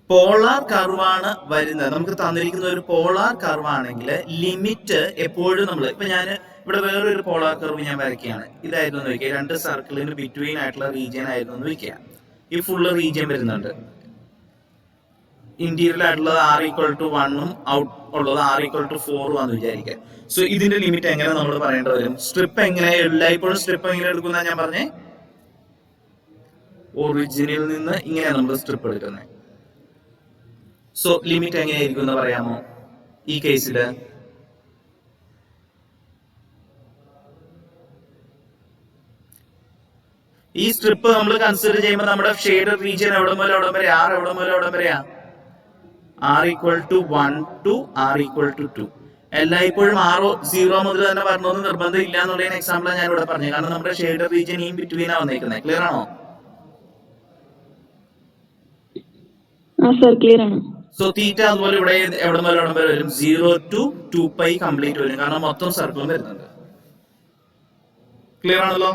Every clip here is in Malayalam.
പോളാർ കർവാണ് വരുന്നത്. നമുക്ക് തന്നിരിക്കുന്ന ഒരു പോളാർ കർവ് ആണെങ്കിൽ ലിമിറ്റ് എപ്പോഴും നമ്മൾ ഇപ്പൊ ഞാൻ ഇവിടെ വേറൊരു പോളാർ കർവ് ഞാൻ വരയ്ക്കുകയാണ്. ഇതായിരുന്നു എന്ന് വെക്കുക, രണ്ട് സർക്കിളിന് ബിറ്റ്വീൻ ആയിട്ടുള്ള റീജിയൻ ആയിരുന്നു എന്ന് വെക്കുക. ഈ ഫുള്ള് റീജിയൻ വരുന്നുണ്ട്. ഇന്റീരിയർ ആയിട്ടുള്ളത് r=1 ഔട്ട് ഉള്ളത് r=4 ആണെന്ന് വിചാരിക്കുക. സോ ഇതിന്റെ ലിമിറ്റ് എങ്ങനെ നമ്മൾ പറയേണ്ടി വരും? സ്ട്രിപ്പ് എങ്ങനെ എല്ലായ്പ്പോഴും സ്ട്രിപ്പ് എങ്ങനെ എടുക്കുന്ന ഞാൻ പറഞ്ഞേ, ഒറിജിനിൽ നിന്ന് ഇങ്ങനെയാണ് നമ്മൾ സ്ട്രിപ്പ് എടുക്കുന്നത്. സോ ലിമിറ്റ് എങ്ങനെയായിരിക്കും എന്ന് പറയാമോ ഈ കേസില്? ഈ സ്ട്രിപ്പ് നമ്മൾ കൺസിഡർ ചെയ്യുമ്പോൾ നമ്മുടെ ഷെയ്ഡ് റീജിയൻ എവിടെ മുതൽ എവിടെ വരെ, r എവിടെ മുതൽ എവിടെ വരെയാ? r=1 to r=2. എല്ലായ്പ്പോഴും r0 മുതൽ തന്നെ പറഞ്ഞൊന്നും നിർബന്ധം ഇല്ല എന്നുള്ളതിന് എക്സാമ്പിൾ ഞാൻ ഇവിടെ പറഞ്ഞു. കാരണം നമ്മുടെ ഷെയ്ഡ് റീജിയൻ ഈ ബിറ്റ്വീനാ വന്നേക്കുന്നത്. ക്ലിയർ ആണോ? സോ തീറ്റ അതുപോലെ ഇവിടെ എവിടെ മുതൽ എവിടെ വരെ വരും? 0 to 2π കംപ്ലീറ്റ് വരും. കാരണം മൊത്തം സർക്കിളും വരുന്നുണ്ട്. ക്ലിയർ ആണല്ലോ?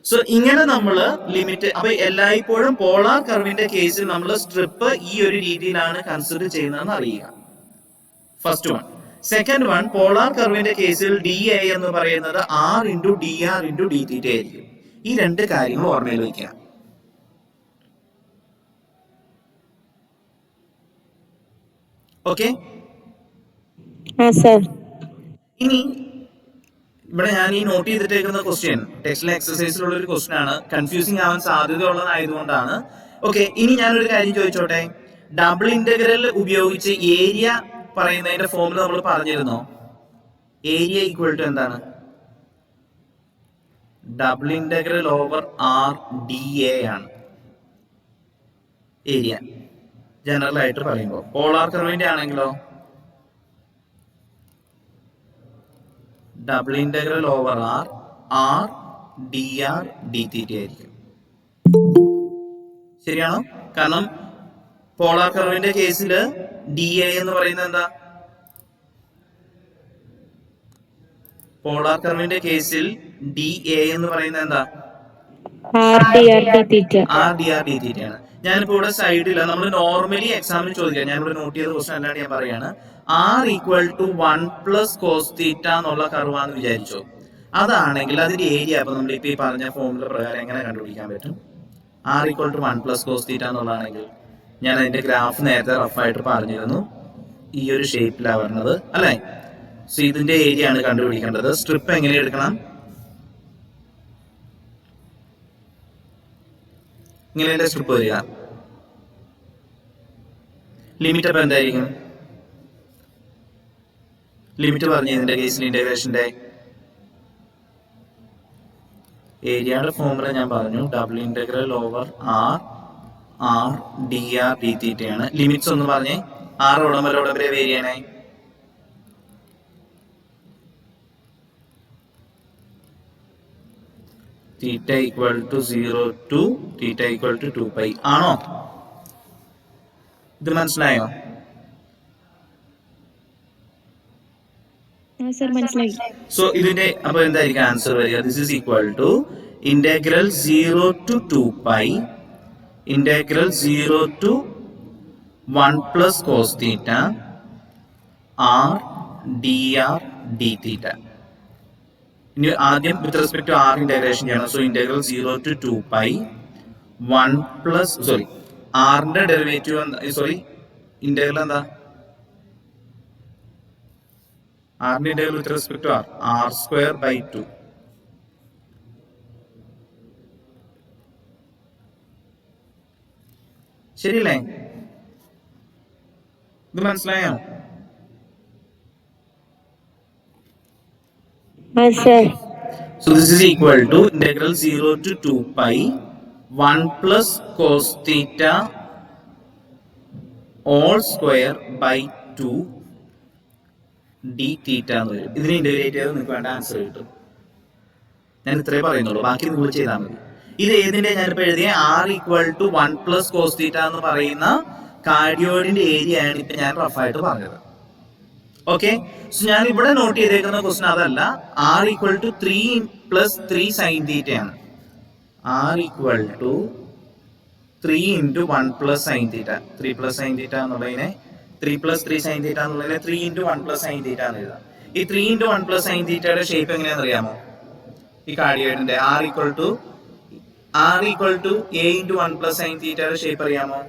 സോ ഇങ്ങനെ നമ്മള് ലിമിറ്റ്, അപ്പൊ എല്ലായ്പ്പോഴും പോളാർ കർവിന്റെ കേസിൽ നമ്മൾ സ്ട്രിപ്പ് ഈ ഒരു രീതിയിലാണ് കൺസിഡർ ചെയ്യുന്നതെന്ന് അറിയുക. First one. Second one, polar കർവിന്റെ കേസിൽ ഡി എ എന്ന് പറയുന്നത് r×dr×dθ ആയിരിക്കും. ഈ രണ്ട് കാര്യങ്ങൾ ഓർമ്മയിൽ വയ്ക്കുക. ഓക്കെ. ഇനി ഇവിടെ ഞാൻ ഈ നോട്ട് ചെയ്തിട്ടേക്കുന്ന ക്വസ്റ്റ്യൻ ടെക്സ്റ്റിലെ എക്സസൈസിലുള്ള ഒരു ക്വസ്റ്റ്യൻ ആണ്. കൺഫ്യൂസിംഗ് ആവാൻ സാധ്യതയുള്ളതായതുകൊണ്ടാണ്. ഓക്കെ, ഇനി ഞാനൊരു കാര്യം ചോദിച്ചോട്ടെ. ഡബിൾ ഇന്റഗ്രൽ ഉപയോഗിച്ച് ഏരിയ പറയുന്നതിന്റെ ഫോമുല നമ്മൾ പറഞ്ഞിരുന്നോ? ഏരിയ ഈക്വൽ ടു എന്താണ്? ഡബിൾ ഇന്റഗ്രൽ ഓവർ r/dA ആണ് ഏരിയ ജനറൽ ആയിട്ട് പറയുമ്പോൾ. പോളാർ കർവിന്റെ ആണെങ്കിലോ ഡബിൾ ഇന്റഗ്രൽ ഓവർ r/dr/dθ ആയിരിക്കും. ശരിയാണോ? കാരണം പോളാർ കർവിന്റെ കേസിൽ dA എന്ന് പറയുന്നത് എന്താ? പോളാർ കർവിന്റെ കേസിൽ dA എന്ന് പറയുന്നത് എന്താ? r/dr/dθ ആണ്. ഞാനിപ്പോ ഇവിടെ സൈഡില്ല, നമ്മൾ നോർമലി എക്സാമിന് ചോദിക്കാം. ഞാനിവിടെ നോട്ട് ചെയ്ത ക്വസ്റ്റൻ അല്ലാണ്ട് ഞാൻ പറയാണ്. r=1 + cos θ എന്നുള്ള കർവാന്ന് വിചാരിച്ചോ. അതാണെങ്കിൽ അതിന്റെ ഏരിയ അപ്പൊ നമ്മൾ ഇപ്പൊ ഈ പറഞ്ഞ ഫോമുല പ്രകാരം എങ്ങനെ കണ്ടുപിടിക്കാൻ പറ്റും? r=1 + cos θ എന്നുള്ളതാണെങ്കിൽ ഞാൻ അതിന്റെ ഗ്രാഫ് നേരത്തെ റഫായിട്ട് പറഞ്ഞിരുന്നു. ഈ ഒരു ഷേപ്പിലാണ് വരുന്നത് അല്ലെ? സോ ഇതിന്റെ ഏരിയ ആണ് കണ്ടുപിടിക്കേണ്ടത്. സ്ട്രിപ്പ് എങ്ങനെ എടുക്കണം? ഇങ്ങനെ സ്ട്രിപ്പ് വരിക. ലിമിറ്റ് അപ്പൊ എന്തായിരിക്കും? ലിമിറ്റ് പറഞ്ഞു ഇതിന്റെ കേസിൽ ഇന്റഗ്രേഷന്റെ ഏരിയയുടെ ഫോമുല ഞാൻ പറഞ്ഞു. ഡബിൾ ഇന്റഗ്രൽ ഓവർ r/dr/dθ ആണ്. ലിമിറ്റ്സ് ഒന്ന് പറഞ്ഞേ. r എവിടെ വരെ വേരി ചെയ്യണേ? θ=0 to θ=2π ആണോ? ഇത് മനസ്സിലായോ? സോ ഇതിന്റെ അപ്പൊ എന്തായിരിക്കും ആൻസർ വരിക? This is equal to integral 0 to 2π integral 0 to 1 + cos θ r/dr/dθ. ഇനി ആദ്യം with respect to r integration ചെയ്യണം. സോ ഇന്റഗ്രൽ 0 to 2π 1 + r-ന്റെ ഡെറിവേറ്റീവ് ഇന്റഗ്രൽ എന്താ? r-ന്റെ integral with respect to r²/2. ശരിയല്ലേ? ഇത് മനസ്സിലായോ? So this is equal to integral 0 to 2π 1 + cos θ all square by 2 dθ എന്ന് വരും. ഇതിനെ ഇന്റഗ്രേറ്റ് ചെയ്ത് നിങ്ങൾക്ക് വേണ്ട ആൻസർ കിട്ടും. ഞാൻ ഇത്രേ പറയുന്നുള്ളൂ, ബാക്കി നിങ്ങൾ ചെയ്താൽ മതി. ഇത് ഏതിന്റെ ഞാനിപ്പോ എഴുതിയ r=1 + cos θ എന്ന് പറയുന്ന കാർഡിയോയിഡിന്റെ ഏരിയ ആണ് ഇപ്പൊ ഞാൻ റഫായിട്ട് പറഞ്ഞത്. ഓക്കെ, സോ ഞാൻ ഇവിടെ നോട്ട് ചെയ്തേക്കുന്ന ക്വസ്റ്റൻ അതല്ല. r=3 + 3 sin θ ആണ്. r=3 3 into 1 plus sine theta. 3 plus sine theta എന്നുള്ളതിനെ 3 പ്ലസ് 3 സൈൻ തീറ്റ എന്നുള്ളതിനെ 3 ഇൻറ്റു 1 പ്ലസ് സൈൻ തീറ്റ എന്ന് എഴുതാം. ഈ 3 ഇൻറ്റു 1 പ്ലസ് സൈൻ തീറ്റയുടെ ഷേപ്പ് എങ്ങനെയാണെന്ന് അറിയാമോ? ഈ കാർഡിയോയിഡിന്റെ r equal to a into 1 plus sine തീറ്റയുടെ ഷേപ്പ് അറിയാമോ?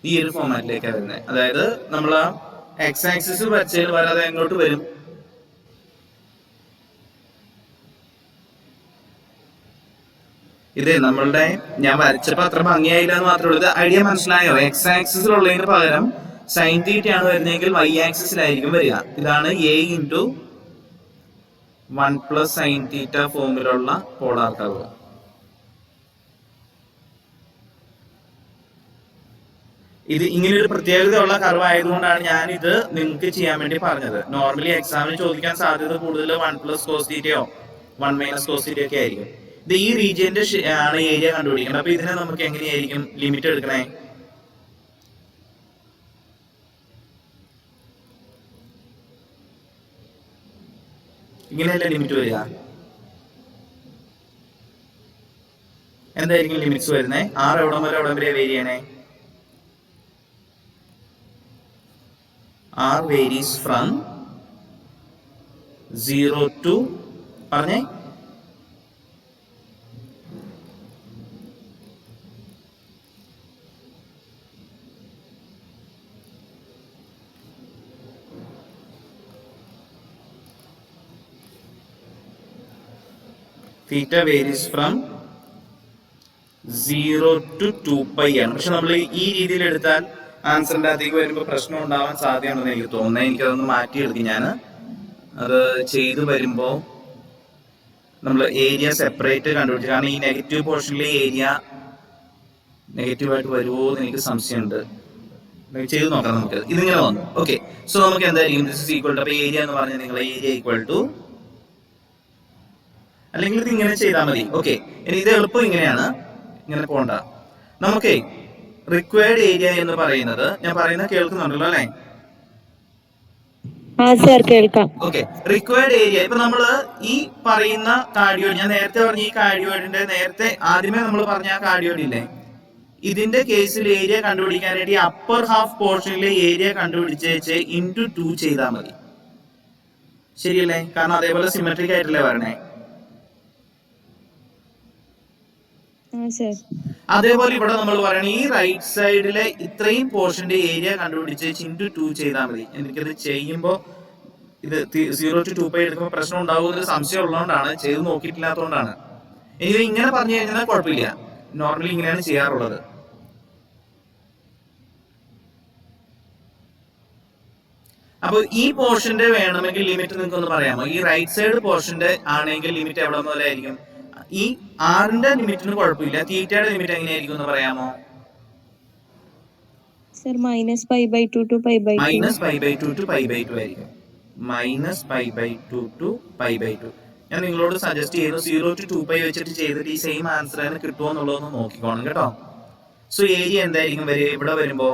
ഈ ഒരു ഫോമാറ്റിലേക്കാണ് വരുന്നത്. അതായത് നമ്മൾ എക്സ് ആക്സിസ് വരച്ചതിന് വരാതെ എങ്ങോട്ട് വരും? ഇത് നമ്മളുടെ ഞാൻ വരച്ചപ്പോ അത്ര ഭംഗിയായില്ല എന്ന് മാത്രമേ ഉള്ളൂ. ഇത് ഐഡിയ മനസ്സിലായോ? എക്സ് ആക്സിസിലുള്ളതിന് പകരം സൈൻ തീറ്റയാണ് വരുന്നതെങ്കിൽ വൈ ആക്സിസിലായിരിക്കും വരിക. ഇതാണ് A into 1 plus sine theta ഫോമിലുള്ള പോളാർ കർവ്. ഇത് ഇങ്ങനെ ഒരു പ്രത്യേകതയുള്ള കർവ് ആയതുകൊണ്ടാണ് ഞാൻ ഇത് നിങ്ങൾക്ക് ചെയ്യാൻ വേണ്ടി പറഞ്ഞത്. നോർമലി എക്സാമിന് ചോദിക്കാൻ സാധ്യത കൂടുതൽ 1 പ്ലസ് കോസ് തീറ്റയോ 1 മൈനസ് കോസ് തീറ്റയോ ഒക്കെ ആയിരിക്കും. ഇത് ഈ റീജിയന്റെ ആണ് ഏരിയ കണ്ടുപിടിക്കുന്നത്. അപ്പൊ ഇതിനെ നമുക്ക് എങ്ങനെയായിരിക്കും ലിമിറ്റ് എടുക്കണേ? ഇങ്ങനെയല്ല ലിമിറ്റ് വരിക. എന്തായിരിക്കും ലിമിറ്റ്സ് വരുന്നത്? എവിടം വരെ വേരി ചെയ്യണേ? R varies from 0 to പറഞ്ഞേ തീറ്റ വേരീസ് ഫ്രം 0 to 2π ആണ്. പക്ഷെ നമ്മൾ ഈ രീതിയിൽ എടുത്താൽ ആൻസറിന്റെ അകത്തേക്ക് വരുമ്പോൾ പ്രശ്നം ഉണ്ടാവാൻ സാധ്യതയാണെന്ന് എനിക്ക് തോന്നുന്നത്. എനിക്കതൊന്ന് മാറ്റിയെടുക്കും. ഞാൻ അത് ചെയ്തു വരുമ്പോൾ നമ്മൾ ഏരിയ സെപ്പറേറ്റ് കണ്ടുപിടിച്ചു. കാരണം ഈ നെഗറ്റീവ് പോർഷനിലെ ഏരിയ നെഗറ്റീവായിട്ട് വരുമോ എന്ന് എനിക്ക് സംശയമുണ്ട്. ചെയ്ത് നോക്കാം നമുക്ക്. ഇതിങ്ങനെ വന്നു. ഓക്കെ, സോ നമുക്ക് എന്തായിരിക്കും? ദിസ് ഇസ് ഈക്വൽ ടു, അപ്പൊ ഏരിയ എന്ന് പറഞ്ഞാൽ നിങ്ങൾ ഏരിയ ഈക്വൽ ടു, അല്ലെങ്കിൽ ഇത് ഇങ്ങനെ ചെയ്താൽ മതി. ഓക്കെ, ഇനി ഇത് എളുപ്പം ഇങ്ങനെയാണ്, ഇങ്ങനെ പോണ്ട. നമുക്കേ റിക്വയർഡ് ഏരിയ എന്ന് പറയുന്നത്, ഞാൻ പറയുന്നത് കേൾക്കുന്നുണ്ടല്ലോ അല്ലെ? ഓക്കെ, റിക്വയർഡ് ഏരിയ ഇപ്പൊ നമ്മള് ഈ പറയുന്ന കാർഡിയോയിഡ്, ഞാൻ നേരത്തെ പറഞ്ഞ ഈ കാർഡിയോയിഡിന്റെ നേരത്തെ ആദ്യമേ നമ്മൾ പറഞ്ഞ ആ കാർഡിയോയിഡ് ഇല്ലേ, ഇതിന്റെ കേസിൽ ഏരിയ കണ്ടുപിടിക്കാനായിട്ട് ഈ അപ്പർ ഹാഫ് പോർഷനിലെ ഏരിയ കണ്ടുപിടിച്ച് ഇൻറ്റു 2 ചെയ്താൽ മതി. ശരിയല്ലേ? കാരണം അതേപോലെ സിമെട്രിക് ആയിട്ടല്ലേ വരണേ. അതേപോലെ ഇവിടെ നമ്മൾ പറയണ ഈ റൈറ്റ് സൈഡിലെ ഇത്രയും പോർഷന്റെ ഏരിയ കണ്ടുപിടിച്ച് ഇൻറ്റു 2 ചെയ്താൽ മതി. എനിക്കത് ചെയ്യുമ്പോൾ ഇത് 0 to 2π എടുക്കുമ്പോൾ പ്രശ്നം ഉണ്ടാകുന്ന സംശയം ഉള്ളതുകൊണ്ടാണ്, ചെയ്ത് നോക്കിയിട്ടില്ലാത്തതുകൊണ്ടാണ്. ഇനി ഇങ്ങനെ പറഞ്ഞു കഴിഞ്ഞാൽ കുഴപ്പമില്ല, നോർമലി ഇങ്ങനെയാണ് ചെയ്യാറുള്ളത്. അപ്പൊ ഈ പോർഷന്റെ വേണമെങ്കിൽ ലിമിറ്റ് നിങ്ങൾക്ക് ഒന്ന് പറയാമോ? ഈ റൈറ്റ് സൈഡ് പോർഷന്റെ ആണെങ്കിൽ ലിമിറ്റ് എവിടെ മുതലായിരിക്കും? ഈ ആറിന്റെ ലിമിറ്റിന് കുഴപ്പമില്ല, തീറ്റയുടെ ലിമിറ്റ് എങ്ങനെയായിരിക്കും എന്ന് പറയാമോ? Minus pi by two to pi by two ആയിരിക്കും. Minus pi by two to pi by two. ഞാൻ നിങ്ങളോട് സജസ്റ്റ് ചെയ്യുന്നു 0 to 2π വെച്ചിട്ട് ചെയ്തിട്ട് ഈ സെയിം ആൻസർ തന്നെ കിട്ടുമോ എന്നുള്ളതൊന്ന് നോക്കിക്കോണം കേട്ടോ. സോ ഏരിയ എന്തായിരിക്കും വരിക ഇവിടെ വരുമ്പോ?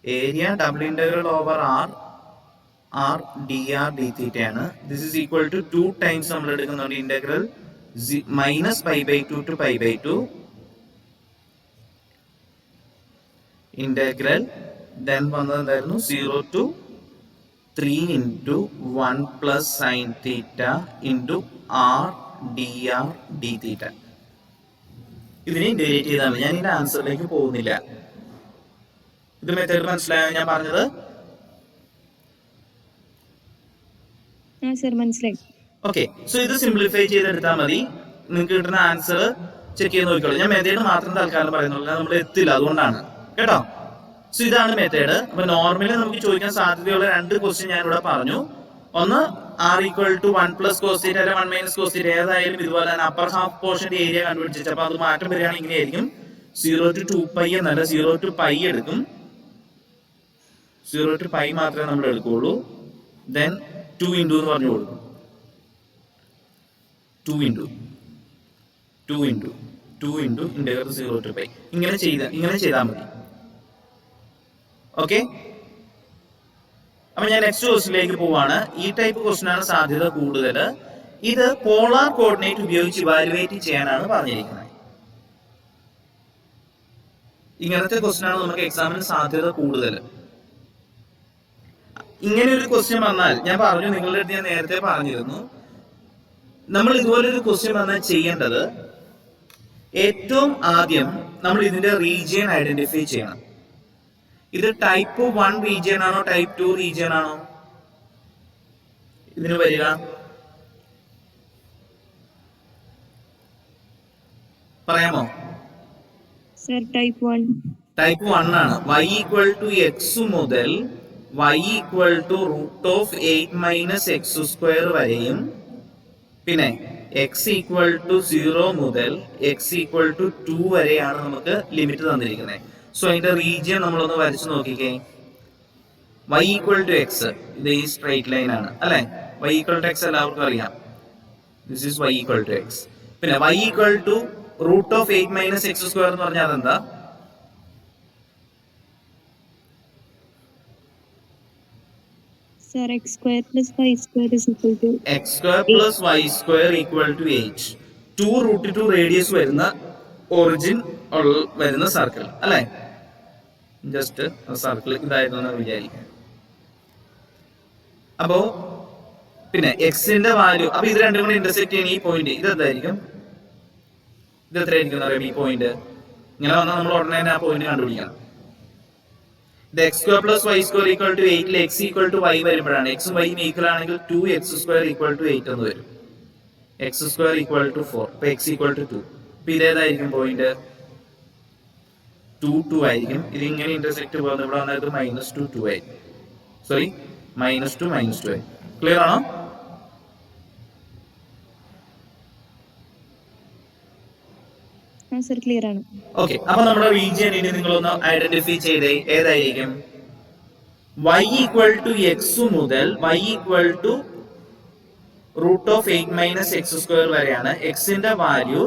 Area double integral over r dr d θ ആണ്. This is equal to 2 times നമ്മൾ എടുക്കുന്നുണ്ട് integral minus pi by two to pi by two integral then വന്നത് എന്തായിരുന്നു? 0 to 3 into 1 plus sin theta into r dr d theta. ഇതിനെ ഇന്റഗ്രേറ്റ് ചെയ്താൽ മതി. ഞാൻ ഇതിന്റെ ആൻസറിലേക്ക് പോകുന്നില്ല. ഇത് മെത്തേഡ് മനസ്സിലായോ ഞാൻ പറഞ്ഞത്? മനസ്സിലായി. ഓക്കെ, സോ ഇത് സിംപ്ലിഫൈ ചെയ്തെടുത്താൽ മതി. നിങ്ങൾക്ക് കിട്ടുന്ന ആൻസർ ചെക്ക് ചെയ്ത് നോക്കിക്കോളൂ. ഞാൻ മെത്തേഡ് മാത്രം തൽക്കാലം പറയുന്നുള്ളൂ, നമ്മൾ എത്തില്ല, അതുകൊണ്ടാണ് കേട്ടോ. സോ ഇതാണ് മെത്തേഡ്. അപ്പൊ നോർമലി നമുക്ക് ചോദിക്കാൻ സാധ്യതയുള്ള 2 ക്വസ്റ്റ്യൻ ഞാൻ ഇവിടെ പറഞ്ഞു. ഒന്ന് r equal to 1 plus cos theta 1 minus cos theta, ഏതായാലും ഇതുപോലെ തന്നെ അപ്പർ ഹാഫ് പോർഷന്റെ ഏരിയ കണ്ടുപിടിച്ചു. അപ്പൊ അത് മാറ്റം വരികയാണെങ്കിൽ ഇങ്ങനെയായിരിക്കും. 0 to 2π എന്നല്ല, 0 to π എടുക്കും. 0 to π മാത്രമേ നമ്മൾ എടുക്കുകയുള്ളൂ. ദെൻ 2 ഇൻറ്റു എന്ന് പറഞ്ഞു കൊടുക്കും. 2 ഇൻറ്റു ഇന്റഗ്രൽ 0 to π ഇങ്ങനെ ചെയ്താൽ മതി. ഓക്കെ, അപ്പൊ ഞാൻ നെക്സ്റ്റ് ക്വസ്റ്റിലേക്ക് പോവാണ്. ഈ ടൈപ്പ് ക്വസ്റ്റ്യൻ ആണ് സാധ്യത കൂടുതൽ. ഇത് പോളാർ കോർഡിനേറ്റ് ഉപയോഗിച്ച് ഇവാലുവേറ്റ് ചെയ്യാനാണ് പറഞ്ഞിരിക്കുന്നത്. ഇങ്ങനത്തെ ക്വസ്റ്റ്യൻ ആണ് നമുക്ക് എക്സാമിന് സാധ്യത കൂടുതൽ. ഇങ്ങനെ ഒരു ക്വസ്റ്റ്യൻ വന്നാൽ ഞാൻ പറഞ്ഞു, നിങ്ങളുടെ അടുത്ത് ഞാൻ നേരത്തെ പറഞ്ഞിരുന്നു, നമ്മൾ ഇതുപോലൊരു ക്വസ്റ്റ്യൻ വന്നാൽ ചെയ്യേണ്ടത് ഏറ്റവും ആദ്യം നമ്മൾ ഇതിന്റെ റീജിയൻ ഐഡന്റിഫൈ ചെയ്യണം. ഇത് ടൈപ്പ് 1 റീജിയൻ ആണോ ടൈപ്പ് 2 റീജിയൻ ആണോ ഇതിന് വരിക? പറയാമോ? Sir type 1. ടൈപ്പ് 1 ആണ്. y ഈക്വൽ ടു എക്സ് മുതൽ y ഈക്വൽ ടു √8 - x² വരെയും പിന്നെ x ഈക്വൽ ടു 0 മുതൽ x ഈക്വൽ ടു 2 വരെയാണ് നമുക്ക് ലിമിറ്റ് തന്നിരിക്കുന്നത്. സോ അതിന്റെ റീജിയൻ നമ്മളൊന്ന് വരച്ചു നോക്കിക്കേ. y ഈക്വൽ ടു എക്സ്, ഇത് ഈ സ്ട്രൈറ്റ് ലൈൻ ആണ് അല്ലെ. y ഈക്വൽ ടു എക്സ് എല്ലാവർക്കും അറിയാം. This is y equal to x. പിന്നെ y ഈക്വൽ ടു √8 - x² എന്ന് പറഞ്ഞാൽ അതെന്താ? Sir, x² + y² is equal to x² + y² equal to 8. 2√2 radius വരുന്ന ഒറിജിൻ വരുന്ന സർക്കിൾ അല്ലെ. ജസ്റ്റ് സർക്കിൾ ഇതായിരുന്നു വിചാരിക്കാം. അപ്പോ പിന്നെ എക്സിന്റെ വാല്യൂ, അപ്പൊ ഇത് രണ്ടും കൂടി ഇന്റർസെക്ട് ചെയ്യുന്ന ഈ പോയിന്റ് ഇത് എന്തായിരിക്കും? ഇത് എത്രയായിരിക്കും അറിയാം? ഈ പോയിന്റ് ഇങ്ങനെ വന്നാൽ നമ്മൾ ഉടനെ ആ പോയിന്റ് കണ്ടുപിടിക്കണം. ഇത് x² + y² equal to 8 x equal to y വരുമ്പോഴാണ്, എക്സും വൈയും ഈക്വൽ ആണെങ്കിൽ 2x² equal to 8 എന്ന് വരും. x² equal to 4. അപ്പൊ x equal to 2. അപ്പൊ ഇതേതായിരിക്കും പോയിന്റ്? 2 2 ആയിരിക്കും. ഇത് ഇങ്ങനെ ഇന്റർസെക്ട് പോകുന്നത് ഇവിടെ വന്നാൽ -2 2 ആയിരിക്കും. സോറി, -2 -2 ആയിരിക്കും. ക്ലിയർ ആണോ? സർ ക്ലിയർ ആണ്. ഓക്കെ, അപ്പൊ നമ്മുടെ റീജിയൻ ഇനി നിങ്ങളൊന്ന് ഐഡന്റിഫൈ ചെയ്തേ. ഏതായിരിക്കും? y ഈക്വൽ ടു എക്സ് മുതൽ y ഈക്വൽ ടു √8 - x² വരെയാണ്. എക്സിന്റെ വാല്യൂ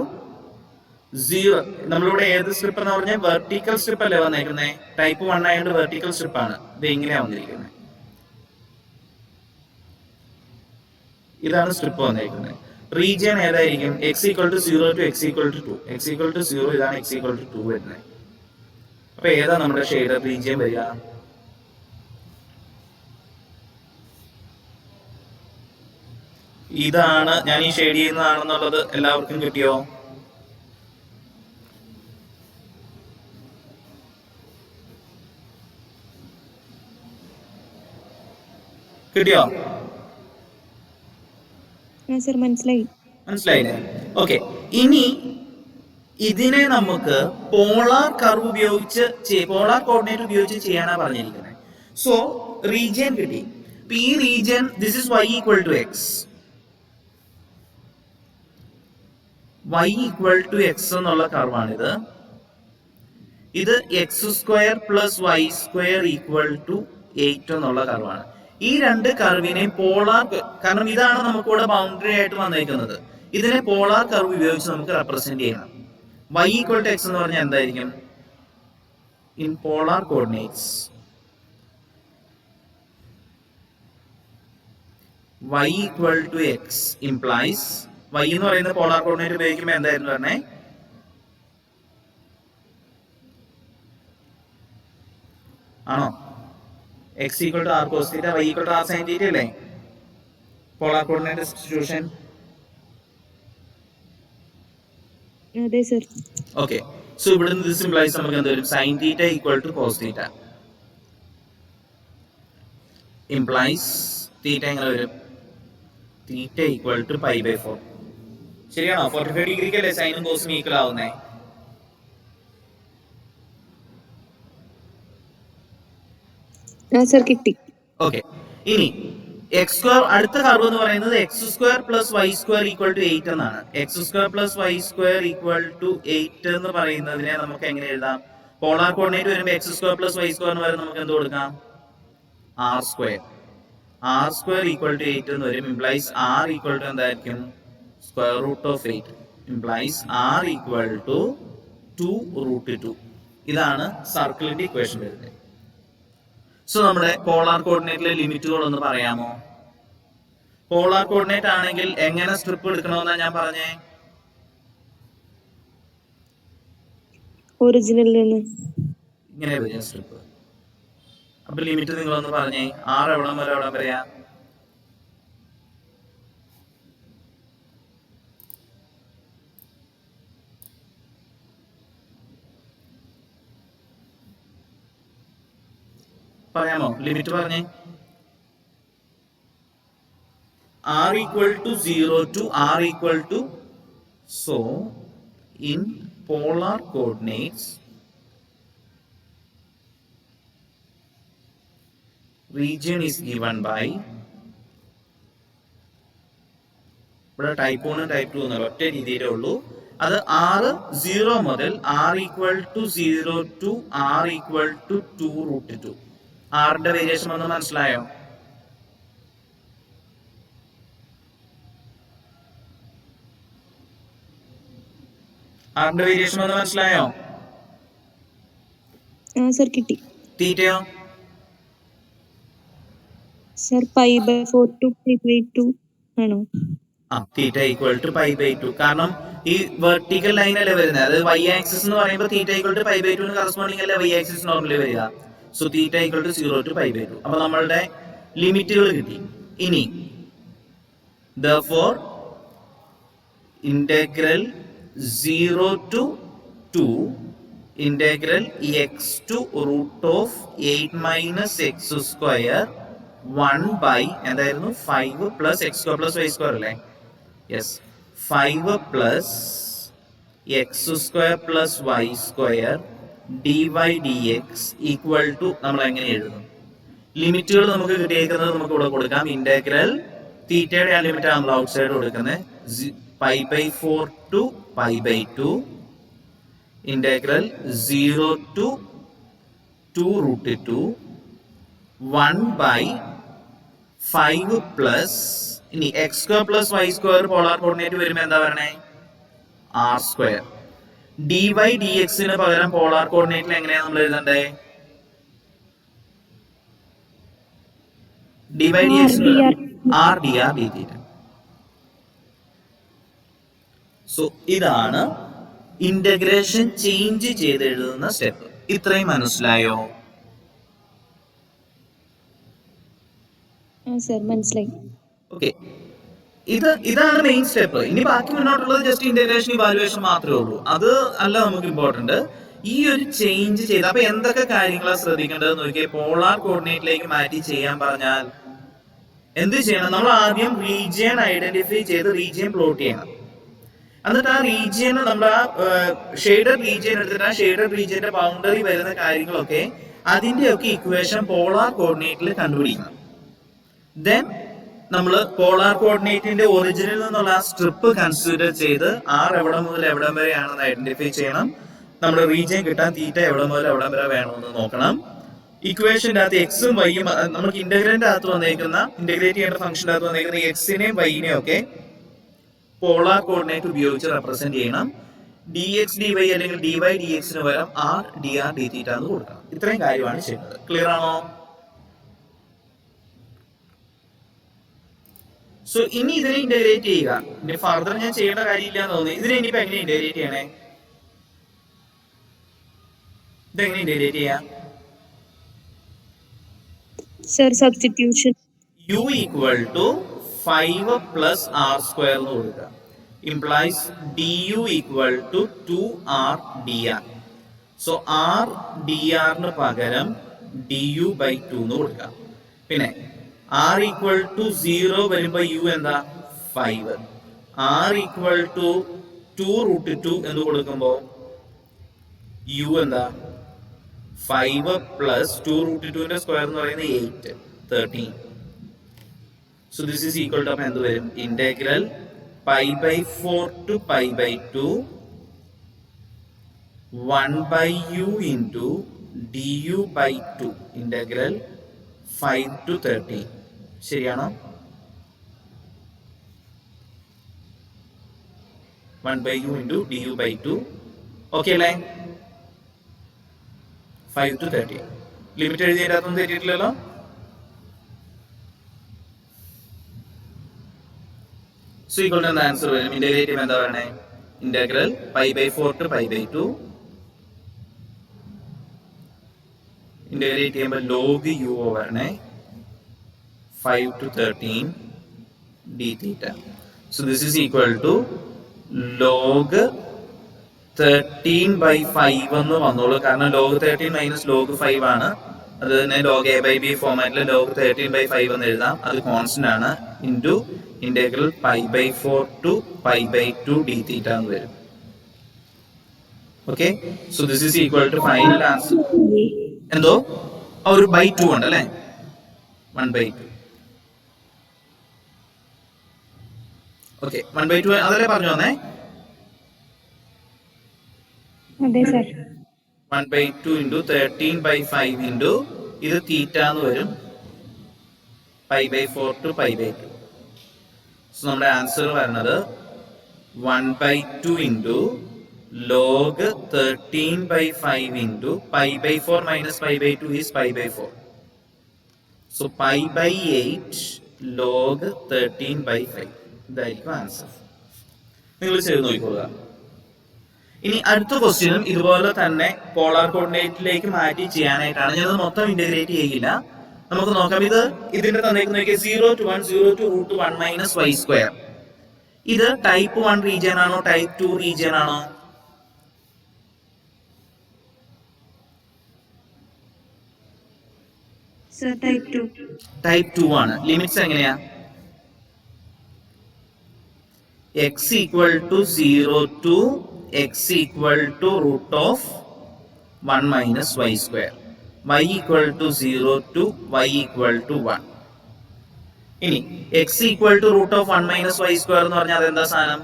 0. നമ്മളിവിടെ ഏത് സ്ട്രിപ്പ് എന്ന് പറഞ്ഞാൽ വെർട്ടിക്കൽ സ്ട്രിപ്പ് അല്ലേ വന്നേക്കുന്നത്? ടൈപ്പ് 1 ആയതുകൊണ്ട് വെർട്ടിക്കൽ സ്ട്രിപ്പ് ആണ്. ഇത് എങ്ങനെയാ വന്നിരിക്കുന്നത്? ഇതാണ് സ്ട്രിപ്പ് വന്നേക്കുന്നത്. റീജിയൻ ഏതായിരിക്കും? x equal to 0 to x equal to 2. x equal to 0 ഇതാണ്, x ഈക്വൽ ടു 2 വരുന്നത്. അപ്പൊ ഏതാ നമ്മുടെ ഷെയ്ഡർ റീജിയൻ വരിക? ഇതാണ്. ഞാൻ ഈ ഷെയ്ഡ് ചെയ്യുന്നതാണെന്നുള്ളത് എല്ലാവർക്കും കിട്ടിയോ? കിട്ടിയോ? സർ മനസ്സിലായില്ലേ? ഓക്കെ, ഇനി ഇതിനെ നമുക്ക് പോളാർ കർവ് ഉപയോഗിച്ച് പോളാർ കോർഡിനേറ്റ് ഉപയോഗിച്ച് ചെയ്യാനാ പറഞ്ഞിരിക്കുന്നത്. സോ റീജിയൻ കിട്ടി. ഈ region this is y equal to x. y equal to x എന്നുള്ള കർവാണിത്. ഇത് x² + y² ഈക്വൽ ടു 8 എന്നുള്ള കർവാണ്. ഈ രണ്ട് കർവിനെ പോളാർ, കാരണം ഇതാണ് നമുക്കിവിടെ ബൗണ്ടറി ആയിട്ട് വന്നേക്കുന്നത്. ഇതിനെ പോളാർ കർവ് ഉപയോഗിച്ച് നമുക്ക് റെപ്രസെന്റ് ചെയ്യണം. y ഈക്വൽ ടു എക്സ് എന്ന് പറഞ്ഞാൽ എന്തായിരിക്കും? In polar coordinates y equal to x implies, y എന്ന് പറയുന്ന പോളാർ കോർഡിനേറ്റ് ഉപയോഗിക്കുമ്പോൾ എന്തായിരുന്നു പറഞ്ഞേ? ആണോ? x equal to r cos theta, y equal to r sin theta അല്ലേ പോളാർ കോർഡിനേറ്റ് സബ്സ്റ്റിറ്റ്യൂഷൻ? അതെ സർ. ഓക്കെ, സോ ഇവിടെ നിന്ന് ദിസ് ഇംപ്ലൈസ് നമുക്ക് എന്ത് വരും? sin theta equal to cos theta implies theta എങ്ങനെ വരും? theta equal to π/4. ശരിയാണോ? 45 ഡിഗ്രിക്ക് അല്ലേ സൈനും കോസും ഈക്വൽ ആവുന്നേ? സർ കിട്ടി. ഓക്കെ, ഇനി x², അടുത്ത കർവ് എന്ന് പറയുന്നത് x² + y² equal to 8 എന്നാണ്. x² + y² equal to 8 എന്ന് പറയുന്നതിനെ നമുക്ക് എങ്ങനെ എഴുതാം? പോളാർ കോർഡിനേറ്റ് വരുമ്പോൾ x² + y² എന്ന് പറയുന്നത് നമുക്ക് എന്ത് കൊടുക്കാം? r². R square equal to 8 എന്ന് വരും. ഇംപ്ലൈസ് ആർ ഈക്വൽ ടു എന്തായിരിക്കും? Square root of 8. Implies r equal to 2√2. ഇതാണ് സർക്കിളിന്റെ ഇക്വേഷൻ വരുന്നത്. സോ നമ്മുടെ പോളാർ കോർഡിനേറ്റിലെ ലിമിറ്റുകൾ ഒന്ന് പറയാമോ? പോളാർ കോർഡിനേറ്റ് ആണെങ്കിൽ എങ്ങനെ സ്ട്രിപ്പ് എടുക്കണമെന്നാ ഞാൻ പറഞ്ഞേ? ഒറിജിനലിൽ നിന്ന്. ഇങ്ങനെ വരും സ്ട്രിപ്പ്. അപ്പൊ ലിമിറ്റ് നിങ്ങളൊന്ന് പറഞ്ഞേ. ആർ എവിടം വരെ എവിടം വരെയാ? പറയാമോ? ലിമിറ്റ് പറഞ്ഞേ. r equal to 0 to r equal to, so in polar coordinates region is given by, ഇവിടെ ടൈപ്പ് 1 ടൈപ്പ് 2 എന്നുള്ള ഒറ്റ രീതിയിലേ ഉള്ളൂ. അത് r 0 മുതൽ r equal to 0 to r equal to 2√2. ആറിന്റെ വേരിയേഷൻ ഒന്ന് മനസ്സിലായോ? ആറിന്റെ വേരിയേഷൻ ഒന്ന് മനസ്സിലായോ? സർ കിട്ടി. തീറ്റയോ? സർ π/4 to π/2 ആണോ? Theta equal to π/2. കാരണം ഈ വെർട്ടിക്കൽ ലൈൻ അല്ലേ വരുന്നത്. അത് y ആക്സിസ് എന്ന് പറയുമ്പോൾ തീറ്റ ഈക്വൽ ടു π/2 കറസ്പോണ്ടിങ് അല്ലേ y ആക്സിസ് നോർമലി വരിക. So theta equal to 0 to π/2. അപ്പൊ നമ്മളുടെ ലിമിറ്റുകൾ കിട്ടി. ഇനി therefore integral 0 to 2 integral x to root of 8 minus x square 1 by എന്തായിരുന്നു? 5 plus x square plus y square അല്ലേ? Yes, 5 plus x square plus y square dy dx equal to നമ്മൾ എങ്ങനെ എഴുതും? ലിമിറ്റുകൾ നമുക്ക് കിട്ടിയേക്കുന്നത് നമുക്ക് ഇവിടെ കൊടുക്കാം. ഇന്റഗ്രൽ തീറ്റയുടെ ആ ലിമിറ്റ് ആണ് നമ്മൾ ഔട്ട് സൈഡ് കൊടുക്കുന്നത്. π/4 to π/2 ഇന്റഗ്രൽ 0 to 2√2 1 by 5 പ്ലസ് ഇനി x square plus y square polar coordinate വരുമ്പോൾ എന്താ പറയണേ? r square. dy dx ന് പകരം പോളാർ കോർഡിനേറ്റിൽ എങ്ങനെയാ നമ്മൾ എഴുതണ്ടേ? dy dx r dr dθ. So ഇതാണ് ഇന്റഗ്രേഷൻ ചേഞ്ച് ചെയ്ത് എഴുതുന്ന സ്റ്റെപ്പ്. ഇത്രയും മനസ്സിലായോ? സർ മനസ്സിലായി. ഓക്കെ, ഇതാണ് മെയിൻ സ്റ്റെപ്പ്. ഇനി ബാക്കി മുന്നോട്ടുള്ളത് ജസ്റ്റ് ഇന്റഗ്രേഷൻ ഇവാലുവേഷൻ മാത്രമേ ഉള്ളൂ. അത് അല്ല നമുക്ക് ഇമ്പോർട്ടന്റ്. ഈ ഒരു ചേഞ്ച് ചെയ്ത് അപ്പൊ എന്തൊക്കെ കാര്യങ്ങളാണ് ശ്രദ്ധിക്കേണ്ടത് നോക്കിയേ. പോളാർ കോർഡിനേറ്റിലേക്ക് മാറ്റി ചെയ്യാൻ പറഞ്ഞാൽ എന്ത് ചെയ്യണം? നമ്മൾ ആദ്യം റീജിയൻ ഐഡന്റിഫൈ ചെയ്ത് റീജിയൻ പ്ലോട്ട് ചെയ്യണം. എന്നിട്ട് ആ റീജിയന് നമ്മൾ ആ ഷെയ്ഡഡ് റീജിയൻ എടുത്തിട്ട് ആ ഷെയ്ഡഡ് റീജിയന്റെ ബൗണ്ടറി വരുന്ന കാര്യങ്ങളൊക്കെ അതിന്റെയൊക്കെ ഇക്വേഷൻ പോളാർ കോർഡിനേറ്റിൽ കണ്ടുപിടിക്കണം. ദെൻ നമ്മൾ പോളാർ കോർഡിനേറ്റിന്റെ ഒറിജിനിൽ നിന്നുള്ള ആ സ്ട്രിപ്പ് കൺസിഡർ ചെയ്ത് ആർ എവിടെ മുതൽ എവിടെ വരെയാണെന്ന് ഐഡന്റിഫൈ ചെയ്യണം. നമ്മുടെ റീജിയൻ കിട്ടാൻ തീറ്റ എവിടെ മുതൽ എവിടെ വരെ വേണമെന്ന് നോക്കണം. ഇക്വേഷന്റെ അകത്ത് എക്സും വൈയും നമുക്ക് ഇന്റഗ്രേറ്റ് ചെയ്യേണ്ട ഫംഗ്ഷന്റെ അകത്ത് വന്നേക്കുന്ന എക്സിനെയും വൈനെയും ഒക്കെ പോളാർ കോർഡിനേറ്റ് ഉപയോഗിച്ച് റെപ്രസെന്റ് ചെയ്യണം. dx dy അല്ലെങ്കിൽ dy dx ന് പകരം r dr dθ എന്ന് കൊടുക്കണം. ഇത്രയും കാര്യമാണ് ചെയ്യുന്നത്. ക്ലിയർ ആണോ? സോ ഇനി ഇതിനെ ഇന്റഗ്രേറ്റ് ചെയ്യുക. ഇനി ഫർദർ ഞാൻ ചെയ്യേണ്ട കാര്യമില്ല എന്ന് തോന്നി. ഇതിനെ ഇനിയിപ്പോ എങ്ങനെ ഇന്റഗ്രേറ്റ് ചെയ്യണേ? ഇതെങ്ങനെ ഇന്റഗ്രേറ്റ് ചെയ്യാം? Sir substitution. u equal to 5 plus r square എന്ന് കൊടുക്കുക. Implies du equal to 2r dr. So r dr ന് പകരം du/2 എന്ന് കൊടുക്കുക. പിന്നെ r ഈക്വൽ ടു 0 വരുമ്പോ u എന്താ? 5. r ഈക്വൽ ടു 2√2 എന്ന് കൊടുക്കുമ്പോ u എന്താ? 5 പ്ലസ് 2√2ന്റെ സ്ക്വയർ എന്ന് പറയുന്നത് 8, 13. So this is equal to എന്ത് വരും? Integral π/4 to π/2 1/u into du/2 ഇന്റഗ്രൽ 5 to 13. ശരിയാണോ? 1/u into du/2. ഓക്കെ അല്ലേ? 5 to 30. ലിമിറ്റ് എഴുതിയിട്ടൊന്നും തെറ്റിയിട്ടില്ലല്ലോ. സോ ഈക്വൽ ടു ആൻസർ വരും. ഇന്റഗ്രേറ്റ് എന്താ പറയണേ? Integral π/4 to π/2. ഇന്റഗ്രേറ്റ് ചെയ്യുമ്പോൾ log u വരണേ 5 to 13 d theta. So this is equal to log 13/5 എന്ന് വന്നോളൂ. കാരണം log 13 മൈനസ് log 5 ആണ്. അത് തന്നെ log a/b ഫോമാറ്റിൽ log 13/5 എന്ന് എഴുതാം. അത് കോൺസ്റ്റന്റ് ആണ്. Into integral π/4 to π/2 d theta എന്ന് വരും. Okay, so this is equal to final answer. എന്തോ ഒരു ബൈ 2 ഉണ്ട് അല്ലേ? 1/2. ഓക്കെ, 1/2 അതല്ലേ പറഞ്ഞു വന്നേ? അതെ സർ. 1/2 ഇൻറ്റു 13/5 ഇൻറ്റു ഇത് തീറ്റ എന്ന് വരും, π/4 to π/2. സോ നമ്മുടെ ആൻസർ വരുന്നത് 1/2 into log 13/5 into π/4 minus π/2 is π/4. So π/8 log 13/5 ഇതായിരിക്കും ആൻസർ. നിങ്ങൾ ചെയ്ത് നോക്കിക്കൊള്ളുക. ഇനി അടുത്ത ക്വസ്റ്റ്യനും ഇതുപോലെ തന്നെ പോളാർ കോർഡിനേറ്റിലേക്ക് മാറ്റി ചെയ്യാനായിട്ടാണ്. ഞാനത് മൊത്തം ഇന്റഗ്രേറ്റ് ചെയ്യില്ല. നമുക്ക് നോക്കാം. ഇതിന്റെ തന്നേക്കുന്ന 0 to 1 0 to √1 മൈനസ് y². ഇത് ടൈപ്പ് 1 റീജിയൻ ആണോ ടൈപ്പ് 2 റീജിയൻ ആണോ? Sir type 2. ടൈപ്പ് 2 ആണ്. ലിമിറ്റ്സ് എങ്ങനെയാ? x equal to 0 to x equal to √1 minus y². y equal to 0 to y equal to 1. ഇനി x equal to √1 minus y² എന്ന് പറഞ്ഞാൽ അതെന്താ സാധനം?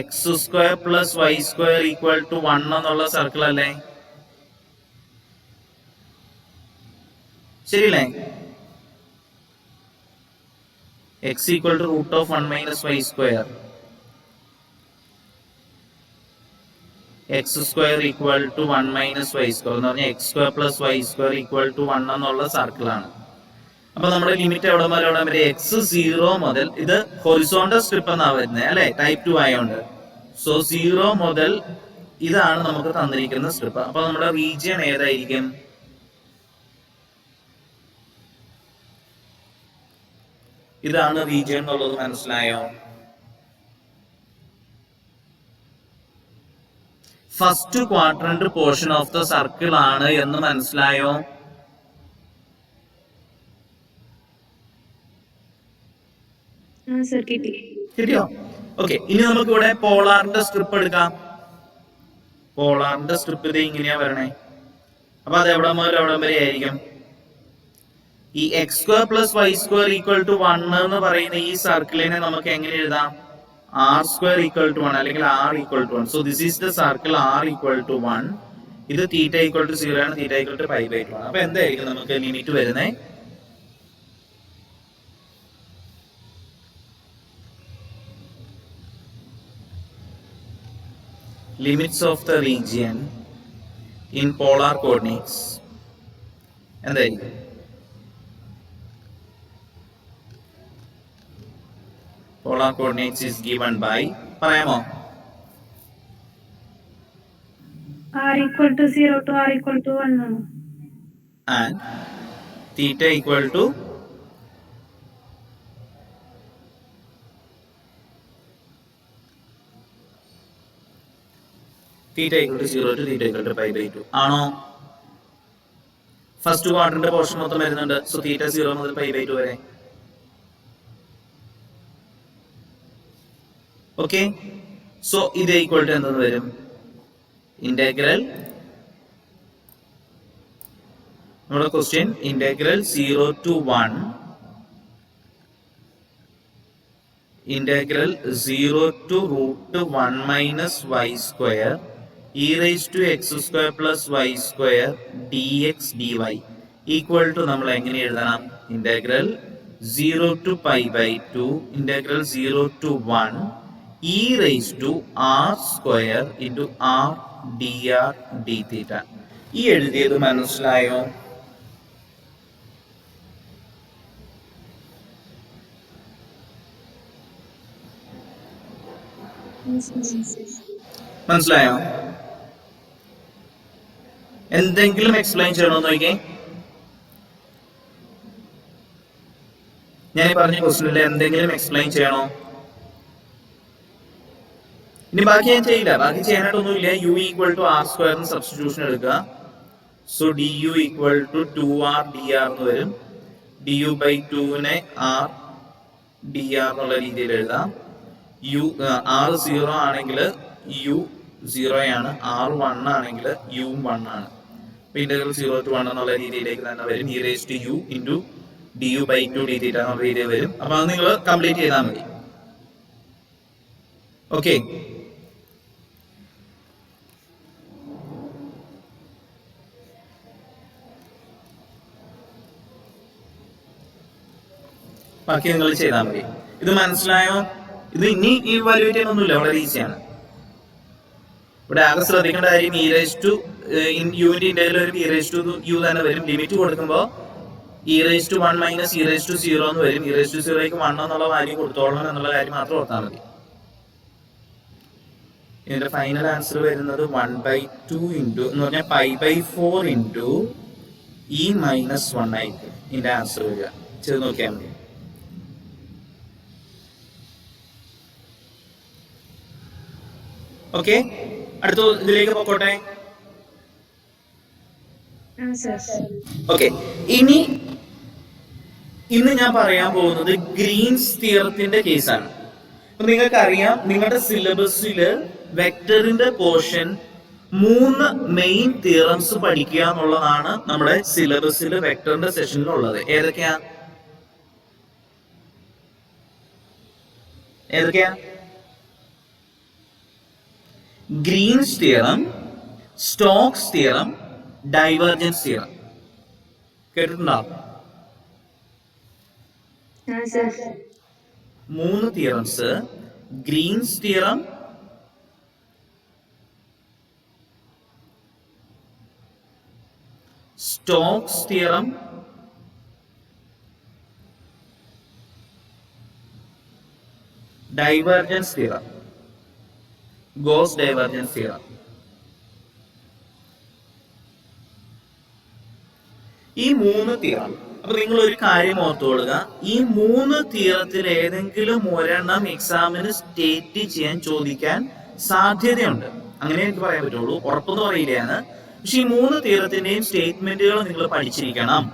x² plus y² equal to 1 എന്നുള്ള സർക്കിൾ അല്ലേ? ശരിയല്ലേ? x equal to √1 minus y². x² equal to 1 minus y² എന്ന് പറഞ്ഞാൽ x² plus y² equal to 1 എന്നുള്ള സർക്കിളാണ്. അപ്പൊ നമ്മുടെ ലിമിറ്റ് എവിടെ വരെ? x0 മുതൽ, ഇത് ഹൊറിസോണ്ടൽ സ്ട്രിപ്പ് എന്നാ വരുന്നത് അല്ലെ, ടൈപ്പ് 2 ആയതുകൊണ്ട്. സോ 0 മുതൽ ഇതാണ് നമുക്ക് തന്നിരിക്കുന്ന സ്ട്രിപ്പ്. അപ്പൊ നമ്മുടെ റീജിയൻ ഏതായിരിക്കും? ഇതാണ് റീജിയൻ എന്നുള്ളത് മനസ്സിലായോ? First quadrant portion of the circle ആണ് എന്ന് മനസ്സിലായോ? കിട്ടിയോ? ഓക്കെ, ഇനി നമുക്ക് ഇവിടെ പോളാറിന്റെ സ്ട്രിപ്പ് എടുക്കാം. പോളാറിന്റെ സ്ട്രിപ്പ് ഇത് ഇങ്ങനെയാ വരണേ. അപ്പൊ അത് എവിടെ മുതൽ എവിടെ വരെ ആയിരിക്കും? ഈ x² plus y² equal to 1 എന്ന് പറയുന്ന ഈ സർക്കിളിനെ നമുക്ക് എങ്ങനെ എഴുതാം? r² equal to 1 അല്ലെങ്കിൽ r equal to 1. So this is the circle r equal to 1. ഇത് θ equal to 0 ആണ്, θ equal to π/2 ആണ്. അപ്പൊ എന്തായിരിക്കും നമുക്ക് ലിമിറ്റ് വരുന്നത്? Limits of the region in polar coordinates എന്തായിരിക്കും? Polar coordinates is given by, പറയാമോ? r equal to 0 to r equal to 1 ആണ്. And theta equal to theta equal to 0 to theta equal to π/2 ആണോ? ഫസ്റ്റ് ക്വാഡ്രന്റ് പോർഷൻ മൊത്തം വരുന്നുണ്ട്. സോ theta 0 മുതൽ π/2 വരെ. ഓക്കെ, സോ ഇത് ഈക്വൽ ടു എന്തെന്ന് വരും? ഇന്റഗ്രൽ, നമ്മുടെ question integral 0 to 1 integral 0 to √1 minus y² e raised to x² plus y² dx dy. Equal to നമ്മൾ എങ്ങനെ എഴുതണം? Integral 0 to pi by 2 integral 0 to 1 e raised to r square into r dr d theta. ഈ എഴുതിയത് മനസ്സിലായോ? മനസ്സിലായോ? എന്തെങ്കിലും എക്സ്പ്ലെയിൻ ചെയ്യണമെന്ന് നോക്കിയേ. ഞാൻ പറഞ്ഞ ക്വസ്റ്റ്യനിൽ എന്തെങ്കിലും എക്സ്പ്ലെയിൻ ചെയ്യണോ? ഇനി ബാക്കി ഞാൻ ചെയ്യില്ല, ബാക്കി ചെയ്യാനായിട്ടൊന്നുമില്ല. യു ഈക്വൽ ടു ആർ സ്ക്വയറിന് സബ്സ്റ്റിറ്റ്യൂഷൻ എടുക്കുക. So d u equal to 2r dr എന്ന് വരും. ഡി യു ബൈ 2നെ ആർ ഡി ആർ എന്നുള്ള രീതിയിൽ എഴുതാം. യു ആർ 0 ആണെങ്കിൽ യു 0 ആണ്, ആർ 1 ആണെങ്കിൽ യു 1 ആണ്. ഇന്റഗ്രൽ 0 to 1 എന്നുള്ള രീതിയിലേക്ക് തന്നെ വരും. E raise to u into d u by 2 d theta എന്നുള്ള രീതിയിൽ വരും. അപ്പൊ അത് നിങ്ങൾ കംപ്ലീറ്റ് ചെയ്താൽ മതി. ഓക്കെ, ബാക്കി നിങ്ങൾ ചെയ്താൽ മതി. ഇത് മനസ്സിലായോ? ഇത് ഇനി ഈ വാല്യൂറ്റ് ചെയ്യാനൊന്നുമില്ല, വളരെ ഈസിയാണ്. ഇവിടെ ആകെ ശ്രദ്ധിക്കേണ്ട കാര്യം ഇ റേസ് ടു യുവിന്റെ ഇന്റഗ്രൽ ഒരു ഇ റേസ് ടു യു തന്നെ വരും. ലിമിറ്റ് കൊടുക്കുമ്പോൾ e raise to 1 minus e raise to 0 എന്ന് വരും. ഇ റേസ് ടു 0ക്ക് 1 എന്നുള്ള വാല്യൂ കൊടുത്തോളണം എന്നുള്ള കാര്യം മാത്രം ഓർത്താൽ മതി. ഇതിന്റെ ഫൈനൽ ആൻസർ വരുന്നത് 1/2 ഇൻറ്റു എന്ന് പറഞ്ഞാൽ π/4 ഇൻറ്റു ഇ മൈനസ് 1 ആയിരിക്കും ഇതിന്റെ ആൻസർ വരിക. ചെയ്ത് നോക്കിയാൽ മതി. ഓക്കെ, അടുത്ത ഇതിലേക്ക് പോക്കോട്ടെ. ഓക്കെ, ഇന്ന് ഞാൻ പറയാൻ പോകുന്നത് ഗ്രീൻസ് തിയറത്തിന്റെ കേസാണ്. അപ്പൊ നിങ്ങൾക്കറിയാം, നിങ്ങളുടെ സിലബസില് വെക്ടറിന്റെ പോർഷൻ 3 മെയിൻ തിയറംസ് പഠിക്കുക എന്നുള്ളതാണ് നമ്മുടെ സിലബസിൽ വെക്ടറിന്റെ സെഷനിൽ ഉള്ളത്. ഏതൊക്കെയാ? Green's theorem, Stokes theorem, divergence theorem. കേട്ടിട്ടുണ്ടോ? 3 theorems: Green's theorem, Stokes theorem, divergence theorem, Gauss divergence theorem. ഈ 3 തിയറം. അപ്പൊ നിങ്ങൾ ഒരു കാര്യം ഓർത്തുകൊള്ളുക, ഈ 3 തിയറത്തിൽ ഏതെങ്കിലും ഒരെണ്ണം എക്സാമിന് സ്റ്റേറ്റ് ചെയ്യാൻ ചോദിക്കാൻ സാധ്യതയുണ്ട്. അങ്ങനെ എനിക്ക് പറയാൻ പറ്റുള്ളൂ, ഉറപ്പെന്ന് പറയില്ലാണ്. പക്ഷെ ഈ 3 തിയറത്തിന്റെയും സ്റ്റേറ്റ്മെന്റുകൾ നിങ്ങൾ പഠിച്ചിരിക്കണം.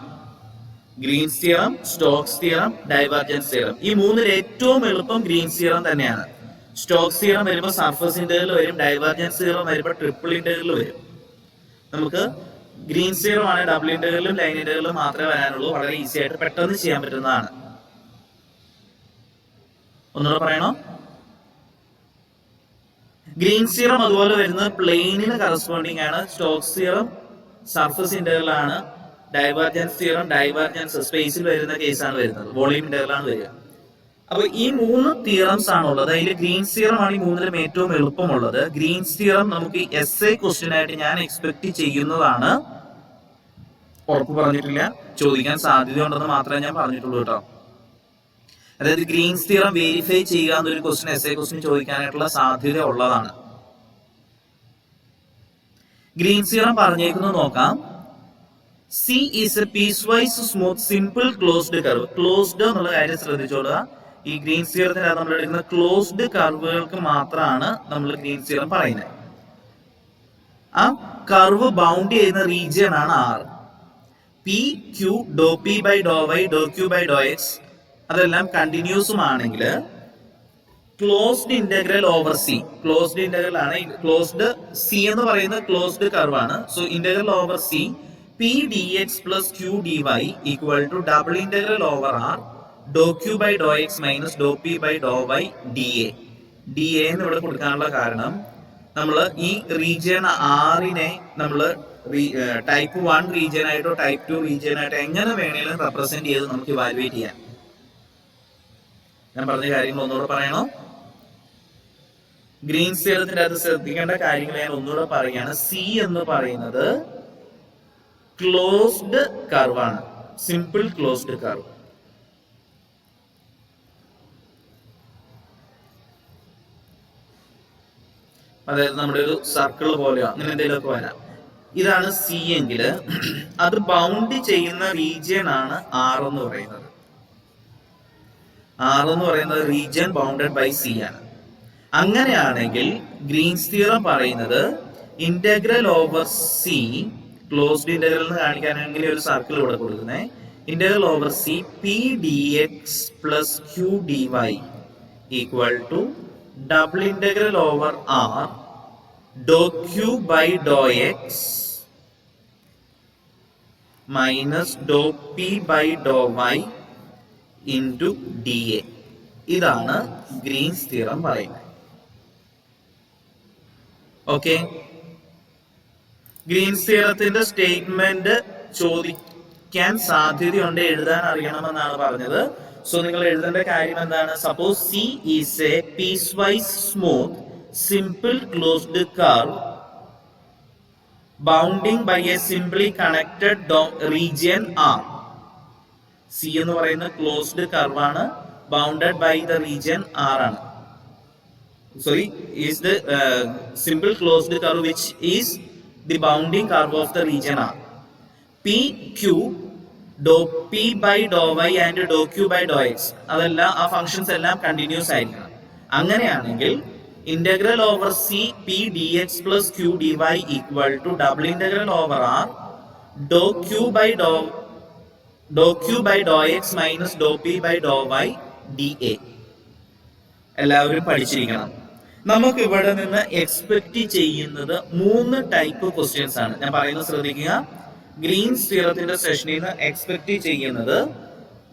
Green's theorem, Stokes theorem, divergence theorem. ഈ 3ൽ ഏറ്റവും എളുപ്പം ഗ്രീൻസ് തിയറം തന്നെയാണ്. സ്റ്റോക്സ് തിയറം വരുമ്പോൾ സർഫസ് ഇന്റഗ്രൽ വരും. ഡൈവേർജൻസ് തിയറം വരുമ്പോൾ ട്രിപ്പിൾ ഇന്റഗ്രൽ വരും. നമുക്ക് ഗ്രീൻസ് തിയറം ആണ് ഡബിൾ ഇന്റഗ്രലും ലൈൻ ഇന്റഗ്രലും മാത്രമേ വരാനുള്ളൂ. വളരെ ഈസി ആയിട്ട് പെട്ടെന്ന് ചെയ്യാൻ പറ്റുന്നതാണ്. ഒന്നുകൂടെ പറയണോ? ഗ്രീൻസ് തിയറം അതുപോലെ വരുന്നത് പ്ലെയിനിന് കറസ്പോണ്ടിങ് ആണ്. സ്റ്റോക്സ് തിയറം സർഫസ് ഇന്റഗ്രൽ ആണ്. ഡൈവേർജൻസ് തിയറം ഡൈവേർജൻസ് സ്പേസിൽ വരുന്ന കേസാണ് വരുന്നത്, വോളിയം ഇന്റഗ്രൽ ആണ് വരിക. അപ്പൊ ഈ 3 തിയറംസ് ആണുള്ളത്. അതിൽ ഗ്രീൻസ് തിയറം ആണ് ഈ 3ലും ഏറ്റവും എളുപ്പമുള്ളത്. ഗ്രീൻസ് തിയറം നമുക്ക് എസ്എ ക്വസ്റ്റ്യൻ ആയിട്ട് ഞാൻ എക്സ്പെക്ട് ചെയ്യുന്നതാണ്. ഉറപ്പ് പറഞ്ഞിട്ടില്ല, ചോദിക്കാൻ സാധ്യതയുണ്ടെന്ന് മാത്രമേ ഞാൻ പറഞ്ഞിട്ടുള്ളൂ കേട്ടോ. അതായത് ഗ്രീൻസ് തിയറം വെരിഫൈ ചെയ്യുക എന്നൊരു ക്വസ്റ്റ്യൻ എസ്എ ക്വസ്റ്റ്യൻ ചോദിക്കാനായിട്ടുള്ള സാധ്യത ഉള്ളതാണ്. ഗ്രീൻസ് തിയറം പറഞ്ഞേക്കുന്നത് നോക്കാം. C is a piecewise smooth simple closed curve. Closed എന്നുള്ള കാര്യം ശ്രദ്ധിച്ചോളുക. ഈ ഗ്രീൻസ് തിയറത്തിന് നമ്മൾ എടുക്കുന്ന ക്ലോസ്ഡ് കർവുകൾക്ക് മാത്രമാണ് നമ്മൾ ഗ്രീൻസ് തിയറം പറയുന്നത്. ആ കർവ് ബൗണ്ട് ചെയ്യുന്ന റീജിയൻ ആണ് R. P Q dou P by Dr Y dou Q by Dr X അതെല്ലാം കണ്ടിന്യൂസും ആണെങ്കിൽ closed integral over C. Closed integral ആണ്. ക്ലോസ്ഡ് സി എന്ന് പറയുന്നത് ക്ലോസ്ഡ് കർവ് ആണ്. So integral over C P D X plus Q D Y equal to double integral over R dou Q by Dr X minus Dr P by Dr Y D A. D A എന്ന് ഇവിടെ കൊടുക്കാനുള്ള കാരണം നമ്മൾ ഈ റീജിയൻ ആറിനെ നമ്മൾ ടൈപ്പ് 1 റീജിയൻ ആയിട്ടോ ടൈപ്പ് 2 റീജിയൻ ആയിട്ടോ എങ്ങനെ വേണേലും റെപ്രസെന്റ് ചെയ്ത് നമുക്ക് ഇവാലുവേറ്റ് ചെയ്യാം. ഞാൻ പറഞ്ഞ കാര്യങ്ങൾ ഒന്നുകൂടെ പറയണോ? ഗ്രീൻസ് തിയറത്തിന്റെ അത് ശ്രദ്ധിക്കേണ്ട കാര്യങ്ങൾ ഞാൻ ഒന്നുകൂടെ പറയുകയാണ്. സി എന്ന് പറയുന്നത് ക്ലോസ്ഡ് കർവാണ്, സിമ്പിൾ ക്ലോസ്ഡ് കർവ്. അതായത് നമ്മുടെ ഒരു സർക്കിൾ പോലെയോ അങ്ങനെ എന്തെങ്കിലുമൊക്കെ വരാം. ഇതാണ് സി എങ്കിൽ അത് ബൗണ്ട് ചെയ്യുന്ന റീജിയൻ ആണ് ആർ എന്ന് പറയുന്നത്. ആർ എന്ന് പറയുന്നത് റീജിയൻ ബൗണ്ടഡ് ബൈ സി ആണ്. അങ്ങനെയാണെങ്കിൽ ഗ്രീൻസ് തിയറം പറയുന്നത് integral over C, closed integral എന്ന് കാണിക്കാനെങ്കിൽ ഒരു സർക്കിൾ ഇവിടെ കൊടുക്കുന്നത്, integral over C P D X plus Q D Y equal to double integral over R dou Q by Dr X minus Dr P by Dr Y into D A. ഇതാണ് ഗ്രീൻസ് തിയറം പറയുന്നത്. ഓക്കെ, ഗ്രീൻസ് തിയറത്തിന്റെ സ്റ്റേറ്റ്മെന്റ് ചോദിക്കാൻ സാധ്യതയുണ്ട്, എഴുതാൻ അറിയണമെന്നാണ് പറഞ്ഞത്. സോ നിങ്ങൾ എഴുതേണ്ട കാര്യം എന്താണ്? Suppose C is a piecewise smooth simple closed curve bounding by a simply connected region R. സി എന്ന് പറയുന്ന ക്ലോസ്ഡ് കർവ് ആണ്, bounded by the region R ആണ്. Sorry, is the simple closed curve which is the bounding curve of the region R. P, Q, dou P by dou y and dou Q by dou x. അതെല്ലാം ആ ഫങ്ഷൻസ് എല്ലാം കണ്ടിന്യൂസ് ആയിരിക്കണം. അങ്ങനെയാണെങ്കിൽ integral over C P D X plus Q D Y equal to double integral over R dou Q by Dr X minus Dr P by Dr Y D A. എല്ലാവരും പഠിച്ചിരിക്കണം. നമുക്ക് ഇവിടെ നിന്ന് എക്സ്പെക്ട് ചെയ്യുന്നത് 3 ടൈപ്പ് ക്വസ്റ്റ്യൻസ് ആണ്. ഞാൻ പറയുന്നത് ശ്രദ്ധിക്കുക. ഗ്രീൻസ് തിയറത്തിന്റെ സെഷനിൽ നിന്ന് എക്സ്പെക്ട് ചെയ്യുന്നത്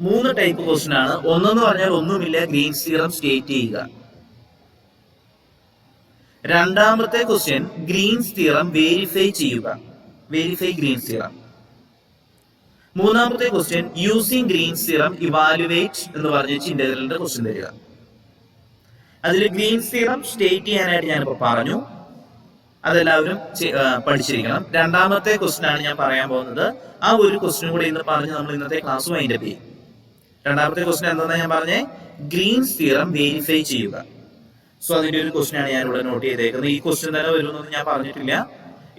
3 ടൈപ്പ് ക്വസ്റ്റ്യൻ ആണ്. ഒന്നെന്ന് പറഞ്ഞാൽ ഒന്നുമില്ല, ഗ്രീൻസ് തിയറം സ്റ്റേറ്റ് ചെയ്യുക. രണ്ടാമത്തെ ക്വസ്റ്റ്യൻ ഗ്രീൻസ് തിയറം വെരിഫൈ ചെയ്യുക, വെരിഫൈ ഗ്രീൻസ് തിയറം. മൂന്നാമത്തെ question using Green's theorem evaluate എന്ന് പറഞ്ഞ ഇന്റഗ്രലിന്റെ ക്വസ്റ്റ്യൻ തരിക. അതിൽ ഗ്രീൻസ് തിയറം സ്റ്റേറ്റ് ചെയ്യാനായിട്ട് ഞാനിപ്പോൾ പറഞ്ഞു, അതെല്ലാവരും പഠിച്ചിരിക്കണം. രണ്ടാമത്തെ ക്വസ്റ്റ്യൻ ആണ് ഞാൻ പറയാൻ പോകുന്നത്. ആ ഒരു ക്വസ്റ്റ്യൻ കൂടി ഇന്ന് പറഞ്ഞ് നമ്മൾ ഇന്നത്തെ ക്ലാസ് വൈൻഡപ്പ് ചെയ്യും. രണ്ടാമത്തെ ക്വസ്റ്റ്യൻ എന്താണെന്ന് ഞാൻ പറഞ്ഞേ, ഗ്രീൻസ് തിയറം വെരിഫൈ ചെയ്യുക. സോ അതിന്റെ ഒരു ക്വസ്റ്റ്യൻ ആണ് ഞാൻ ഇവിടെ നോട്ട് ചെയ്തേക്കുന്നത്. ഈ ക്വസ്റ്റ്യൻ തന്നെ വരുമെന്നൊന്നും ഞാൻ പറഞ്ഞിട്ടില്ല.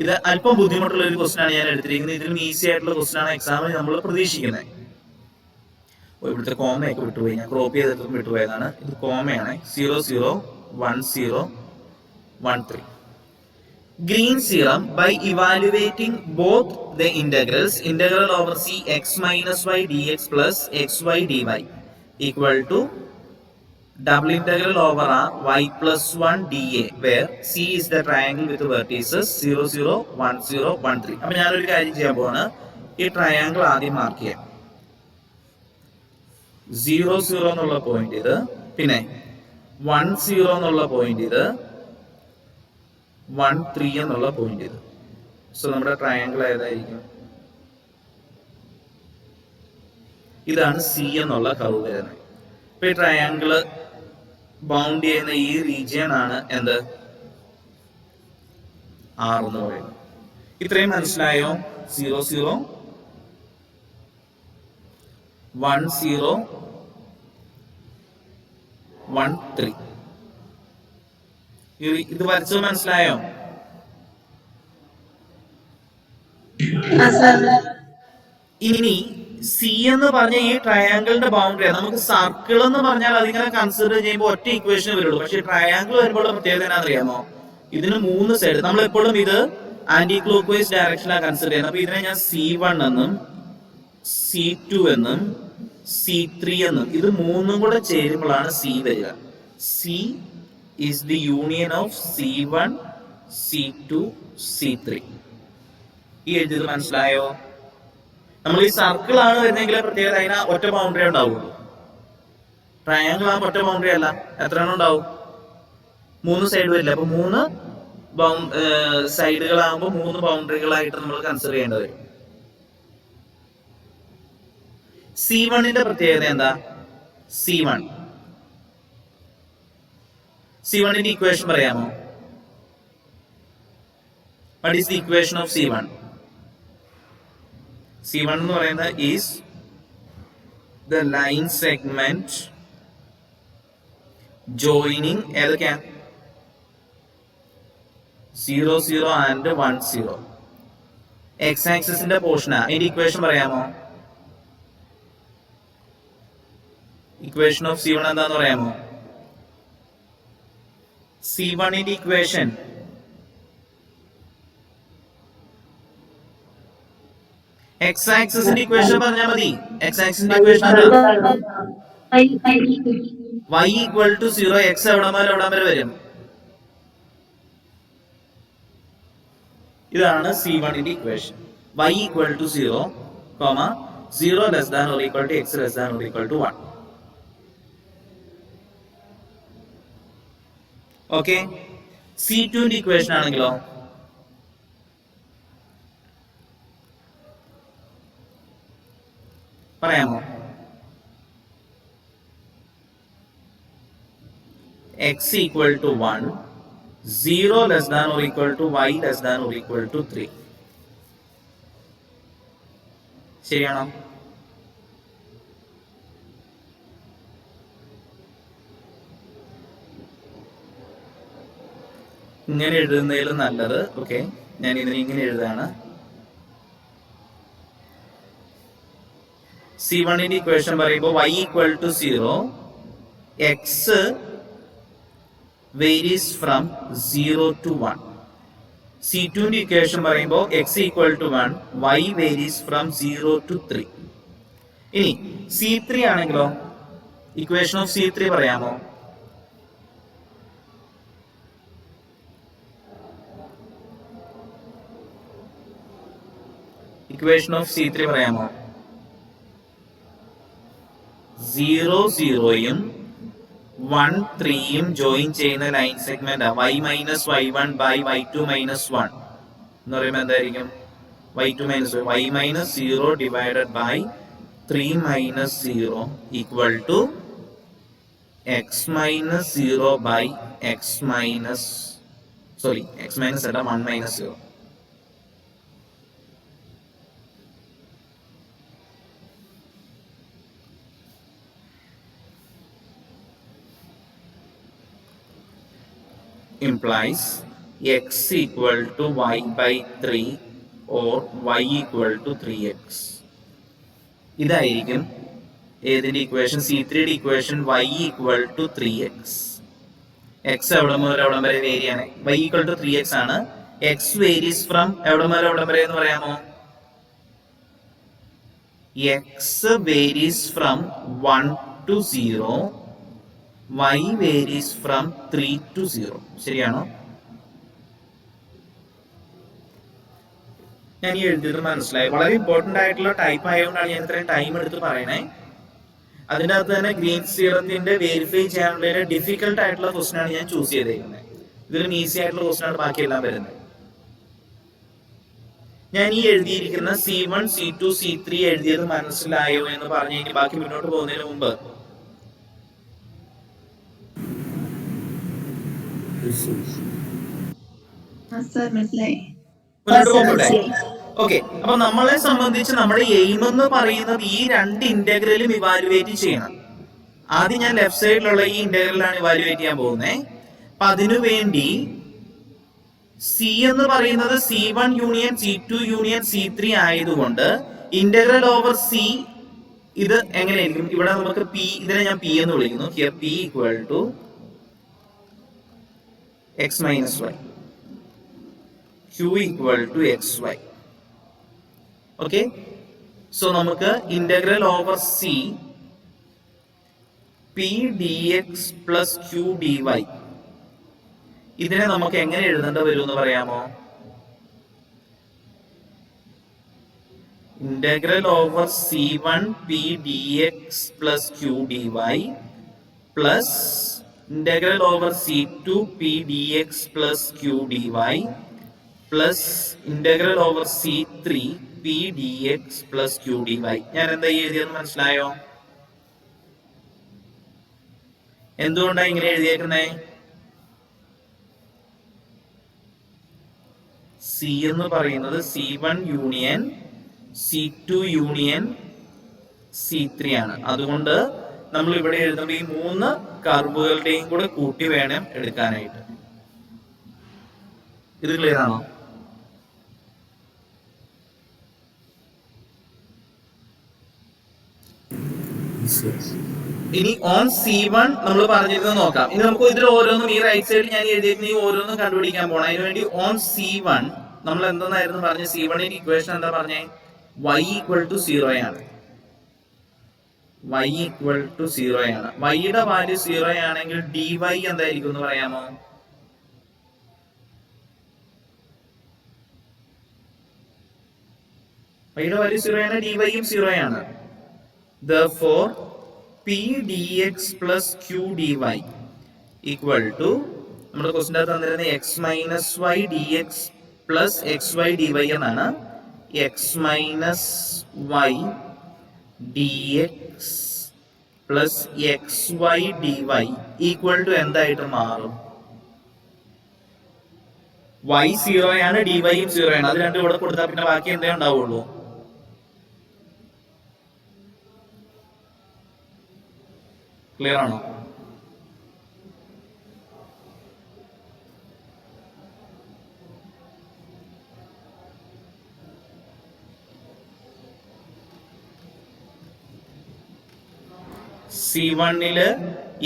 ഇത് അല്പം ബുദ്ധിമുട്ടുള്ള ഒരു ക്വസ്റ്റ്യൻ ആണ് ഞാൻ എടുത്തിരിക്കുന്നത്. ഇതിലും ഈസി ആയിട്ടുള്ള ക്വസ്റ്റ്യൻ ആണ് എക്സാമിന് നമ്മൾ പ്രതീക്ഷിക്കുന്നത്. ഇവിടുത്തെ കോമയൊക്കെ വിട്ടുപോയി, ഞാൻ ക്രോപ്പ് ചെയ്തിട്ടും വിട്ടുപോയതാണ്. ഇത് കോമയാണ്. 0 0 1 0 1 3. Green's theorem by evaluating both the integrals, integral over c x minus y dx plus xy dy equal to double integral over r y plus 1 dA, where c is the triangle with the vertices 0 0 1 0 1 3. അപ്പോൾ ഞാനൊരു കാര്യം ചെയ്യാൻ പോവാണ്. ഈ ട്രയാങ്കിൾ ആദ്യം മാർക്ക് ചെയ്യാം. 0 0 എന്നുള്ള പോയിന്റ് ഇത്, പിന്നെ 1 0 എന്നുള്ള പോയിന്റ് ഇത്, 1 3 എന്നുള്ള പോയിന്റ് ഇത്. സോ നമ്മുടെ ട്രയാങ്കിൾ ഏതായിരിക്കും? ഇതാണ് സി എന്നുള്ള കർവ് വരുന്നത്. ഇപ്പൊ ഈ ട്രയാങ്കിള് ബൗണ്ട് ചെയ്യുന്ന ഈ റീജിയൻ ആണ് എന്ത്? ആർ എന്ന് പറയുന്നത്. ഇത്രയും മനസ്സിലായോ? 0 0 1 0 1 3. ഇത് വരച്ചത് മനസ്സിലായോ? ഇനി സി എന്ന് പറഞ്ഞ ഈ ട്രയാങ്കിളിന്റെ ബൗണ്ടറി, നമുക്ക് സർക്കിൾ എന്ന് പറഞ്ഞാൽ അതിങ്ങനെ കൺസിഡർ ചെയ്യുമ്പോൾ ഒറ്റ ഇക്വേഷൻ വരുള്ളൂ. പക്ഷെ ട്രയാങ്കിൾ വരുമ്പോൾ പ്രത്യേകത എന്നാണെന്നറിയാമോ? ഇതിന് 3 സൈഡ്. നമ്മൾ എപ്പോഴും ഇത് ആന്റി ക്ലോക്ക് വൈസ് ഡയറക്ഷനിലാണ് കൺസിഡർ ചെയ്യുന്നത്. അപ്പൊ ഇതിനെ ഞാൻ C1 എന്നും C2 എന്നും C3 എന്നും, ഇത് 3 കൂടെ ചേരുമ്പോഴാണ് സി വരിക. C is the union of C1, C2, C3. ഈ എഴുതിയത് മനസ്സിലായോ? നമ്മൾ ഈ സർക്കിൾ ആണ് വരുന്നെങ്കിൽ പ്രത്യേകത അതിന് ഒറ്റ ബൗണ്ടറി ഉണ്ടാവുള്ളൂ. ട്രയാങ്കിൾ ആ ഒറ്റ ബൗണ്ടറി അല്ല, എത്ര എണ്ണം ഉണ്ടാവും? 3 സൈഡ് വരില്ല. അപ്പൊ 3 സൈഡുകളാകുമ്പോൾ 3 ബൗണ്ടറികളായിട്ട് നമ്മൾ കൺസിഡർ ചെയ്യേണ്ടി വരും. C1ന്റെ പ്രത്യേകത എന്താ? C1ന്റെ ഇക്വേഷൻ പറയാമോ? What is the equation of C1? C1 എന്ന് പറയുന്നത് is the line segment joining ഏതൊക്കെയാണ്? 0 0 and 1 0. X ആക്സിസിന്റെ പോർഷനാ. അതിന്റെ ഇക്വേഷൻ പറയാമോ? ഇക്വേഷൻ ഓഫ് C1 എന്താന്ന് പറയാമോ? C1ന്റെ ഇക്വേഷൻ x ആക്സിസിന്റെ ഇക്വേഷൻ പറഞ്ഞാൽ മതി. x ആക്സിസിന്റെ equation y equal to 0. x എവിടം വരെ വരും? ഇതാണ് C1ന്റെ ഇക്വേഷൻ. y equal to 0, 0 less than or equal to x less than or equal to 1. Okay. C2ന്റെ ഇക്വേഷൻ ആണെങ്കിലോ പറയാമോ? x equal to 1, 0 less than or equal to y less than or equal to 3. ശരിയാണോ? ഇങ്ങനെ എഴുതുന്നതിലും നല്ലത്. ഓക്കെ, ഞാൻ ഇതിനെ ഇങ്ങനെ എഴുതാണ്. C1ന്റെ ഇക്വേഷൻ പറയുമ്പോൾ y equal to 0, x varies from 0 to 1. C2ന്റെ equation പറയുമ്പോൾ x equal to 1, y varies from 0 to 3. ഇനി C3 ആണെങ്കിലോ ഇക്വേഷൻ ഓഫ് C3 പറയാമോ? ഇക്വേഷൻ ഓഫ് C3 പറയാമോ? 0 0യും 1 3യും ജോയിൻ ചെയ്യുന്ന line segment y minus y1 by y2 minus 1 എന്ന് പറയുമ്പോൾ എന്തായിരിക്കും? y2 minus y minus 0 divided by 3 minus 0 equal to x minus 0 by x minus അല്ല 1 minus 0. implies x equal to y by 3 or y equal to 3x. ഇതായിരിക്കും ഏതിന്റെ ഇക്വേഷൻ? C3യുടെ equation y equal to 3x. x എവിടം മുതൽ എവിടം വരെ വേരി ആണ്? y equal to 3x ആണ്. x varies from എവിടം മുതൽ എവിടം വരെ എന്ന് പറയാമോ? x varies from 1 to 0, y varies from 3 to 0. ശരിയാണോ? ഞാൻ ഈ എഴുതിയിട്ട് മനസ്സിലായി. വളരെ ഇമ്പോർട്ടന്റ് ആയിട്ടുള്ള ടൈപ്പ് ആയതുകൊണ്ടാണ് ഞാൻ ഇത്രയും ടൈം എടുത്ത് പറയണേ. അതിൻ്റെ അകത്ത് തന്നെ ഗ്രീൻസ് തിയറത്തിന്റെ വെരിഫൈ ചെയ്യാനുള്ള ഡിഫിക്കൽട്ട് ആയിട്ടുള്ള ക്വസ്റ്റൻ ആണ് ഞാൻ ചൂസ് ചെയ്തേക്കുന്നത്. ഇതിലും ഈസി ആയിട്ടുള്ള ക്വസ്റ്റൻ ആണ് ബാക്കിയെല്ലാം വരുന്നത്. ഞാൻ ഈ എഴുതിയിരിക്കുന്ന C1 C2 C3 എഴുതിയത് മനസ്സിലായോ എന്ന് പറഞ്ഞു കഴിഞ്ഞ് ബാക്കി മുന്നോട്ട് പോകുന്നതിന് മുമ്പ് ഓക്കെ. അപ്പൊ നമ്മളെ സംബന്ധിച്ച് നമ്മുടെ എയിം എന്ന് പറയുന്നത് ഈ 2 ഇന്റഗ്രലും ഇവാലുവേറ്റ് ചെയ്യണം. ആദ്യം ഞാൻ ലെഫ്റ്റ് സൈഡിലുള്ള ഈ ഇന്റഗ്രലാണ് ഇവാലുവേറ്റ് ചെയ്യാൻ പോകുന്നത്. അപ്പൊ അതിനുവേണ്ടി സി എന്ന് പറയുന്നത് C1 union C2 union C3 ആയതുകൊണ്ട് ഇന്റഗ്രൽ ഓവർ സി ഇത് എങ്ങനെയായിരിക്കും? ഇവിടെ നമുക്ക് പി, ഇതിനെ ഞാൻ പി എന്ന് വിളിക്കുന്നു. Here P equal to x minus y, q equal to xy. Okay, so നമുക്ക് integral over c p dx plus q dy ഇതിനെ നമുക്ക് എങ്ങനെ എഴുതേണ്ട വരും എന്ന് പറയാമോ? Integral over c1 p dx plus q dy plus integral over C2 P dx plus Q dy plus integral over C3 P dx plus Q dy. ഞാൻ എന്താ എഴുതിയെന്ന് മനസ്സിലായോ? എന്തുകൊണ്ടാണ് ഇങ്ങനെ എഴുതിയേക്കുന്നേ? സി എന്ന് പറയുന്നത് C1 union C2 union C3 ആണ്. അതുകൊണ്ട് നമ്മൾ ഇവിടെ എഴുതുമ്പോൾ ഈ 3 കർവുകളുടെയും കൂടെ കൂട്ടി വേണം എടുക്കാനായിട്ട്. ഇത് ക്ലിയർ ആണോ? ഇനി ഓൺ C1 നമ്മൾ പറഞ്ഞിരുന്നത് നോക്കാം. ഇനി നമുക്ക് ഇതിൽ ഓരോന്നും ഈ റൈറ്റ് സൈഡിൽ ഞാൻ എഴുതിയിരിക്കുന്ന ഈ ഓരോന്നും കണ്ടുപിടിക്കാൻ പോകണം. അതിനുവേണ്ടി ഓൺ C1 നമ്മൾ എന്തായിരുന്നു പറഞ്ഞ? C1 ഇക്വേഷൻ എന്താ പറഞ്ഞേ? y ഈക്വൽ ടു 0 ആണ്. y ഈക്വൽ ടു 0 ആണ്. y യുടെ വാല്യൂ 0 ആണെങ്കിൽ dy എന്തായിരിക്കും എന്ന് പറയാമോ? y യുടെ വാല്യൂ 0 ആണ്, dy യും 0 ആണ്. Therefore P dx plus Q dy equal to നമ്മുടെ ക്വസ്റ്റിൻ്റെ അകത്ത് തന്നിരുന്ന x minus y dx plus x y d y എന്നാണ്. X minus y d X plus x y d Y equal to എന്തായിട്ട് മാറും? y 0 ആണ്, dy യും 0 ആണ്. അത് രണ്ടും ഇവിടെ കൊടുത്താൽ പിന്നെ ബാക്കി എന്തേ ഉണ്ടാവുള്ളൂ? ക്ലിയർ ആണോ? C1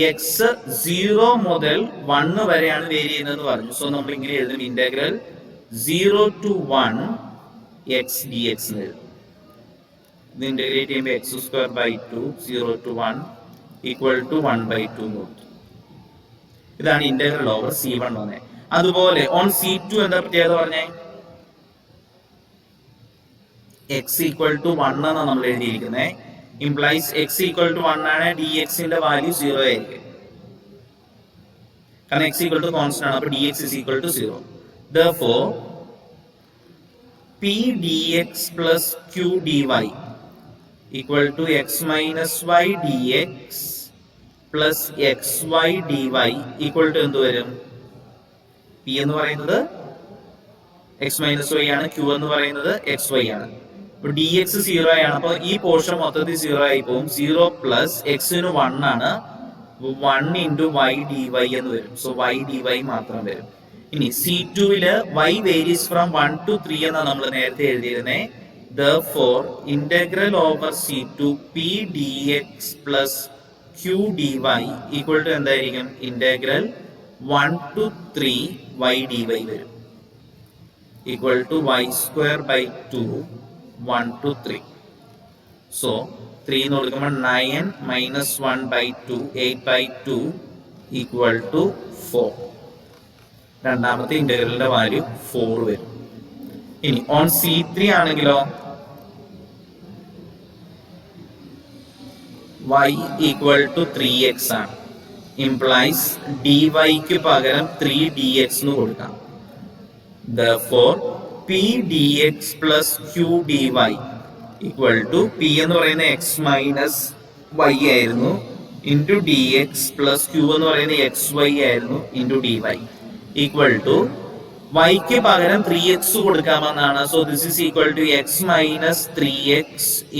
എക്സ് 0 മുതൽ 1 വരെയാണ് വേരി ചെയ്യുന്നത് പറഞ്ഞു. സോ നമ്മൾ ഇങ്ങനെ എഴുതും, integral 0 to 1 X D X എന്ന് എഴുതും. ഇത് ഇന്റഗ്രേറ്റ് ചെയ്യുമ്പോൾ x²/2 0 to 1 ഈക്വൽ ടു 1/2 കൊടുത്തു. ഇതാണ് ഇന്റഗ്രൽ ഓവർ C1 വന്നേ. അതുപോലെ ഓൺ C2 എന്താ പ്രത്യേകത പറഞ്ഞേ? x ഈക്വൽ ടു 1 എന്നാണ് നമ്മൾ എഴുതിയിരിക്കുന്നത്. ഇംപ്ലൈസ് x ഈക്വൽ ടു 1 ആണ്, dx ന്റെ വാല്യൂ 0 ആയിരിക്കും. കാരണം x ഈക്വൽ ടു കോൺസ്റ്റന്റ് ആണ്, അപ്പോൾ dx is equal to 0. Therefore P dx plus Q dy equal to x minus y dx plus xy dy equal to എന്ത് വരും? P എന്ന് പറയുന്നത് x minus y ആണ്, Q എന്ന് പറയുന്നത് xy ആണ്. അപ്പോൾ dx 0 ആണ്, അപ്പോൾ ഈ പോർഷൻ മൊത്തത്തിൽ 0 ആയി പോകും. 0 പ്ലസ് എക്സിന് 1 ആണ്, 1 ഇൻറ്റു y dy എന്ന് വരും. സോ y dy മാത്രം വരും. ഇനി C2 y varies from 1 to 3 എന്നാണ് നമ്മൾ നേരത്തെ എഴുതിയിരുന്നത്. Therefore integral over C2 P dx plus Q dy equal to എന്തായിരിക്കും? ഇന്റഗ്രൽ 1 to 3 y dy വരും. Equal to y²/2 1 to 3. So 3 എന്ന് കൊടുക്കുമ്പോൾ 9 minus 1/2 8/2 equal to 4. രണ്ടാമത്തെ ഇന്റഗ്രലിന്റെ വാല്യൂ 4 വരും. ഇനി ഓൺ C3 ആണെങ്കിലോ y ഈക്വൽ ടു 3x ആണ്. ഇംപ്ലൈസ് dy ക്ക് പകരം 3dx എന്ന് കൊടുക്കാം. Therefore P dx plus Q dy equal to P എന്ന് പറയുന്ന x മൈനസ് y ആയിരുന്നു into d X plus Q എന്ന് പറയുന്ന എക്സ് വൈ ആയിരുന്നു into d Y equal to വൈക്ക് പകരം 3x കൊടുക്കാമെന്നാണ്. So this is equal to x minus 3x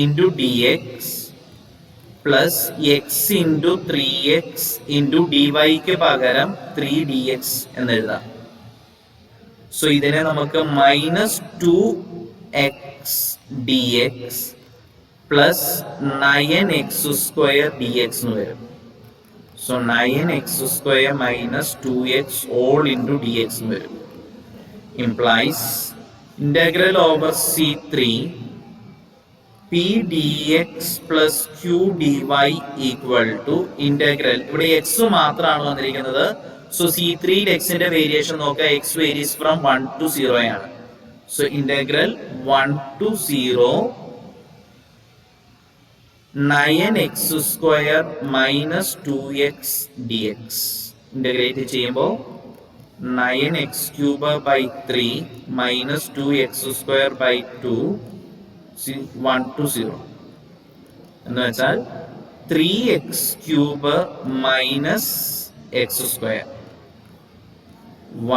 into d X plus x into 3x into d വൈക്ക് പകരം 3dx എന്ന് എഴുതാം. സോ ഇതിനെ നമുക്ക് minus 2x dx plus 9x² dx എന്ന് വരും. So 9x² minus 2x whole into dx എന്ന് വരും. Implies integral over C3 P dx plus Q dy equal to integral, ഇവിടെ x മാത്രമാണ് വന്നിരിക്കുന്നത്. സോ C3 എക്സിന്റെ വേരിയേഷൻ നോക്കുക, x വേരീസ് ഫ്രം 1 to 0 ആണ്. So integral 1 to 0 9x² minus 2x dx integrate ചെയ്യുമ്പോൾ 9x³/3 മൈനസ് 2x²/2 1 to 0 എന്ന് വെച്ചാൽ 3x³ minus x²,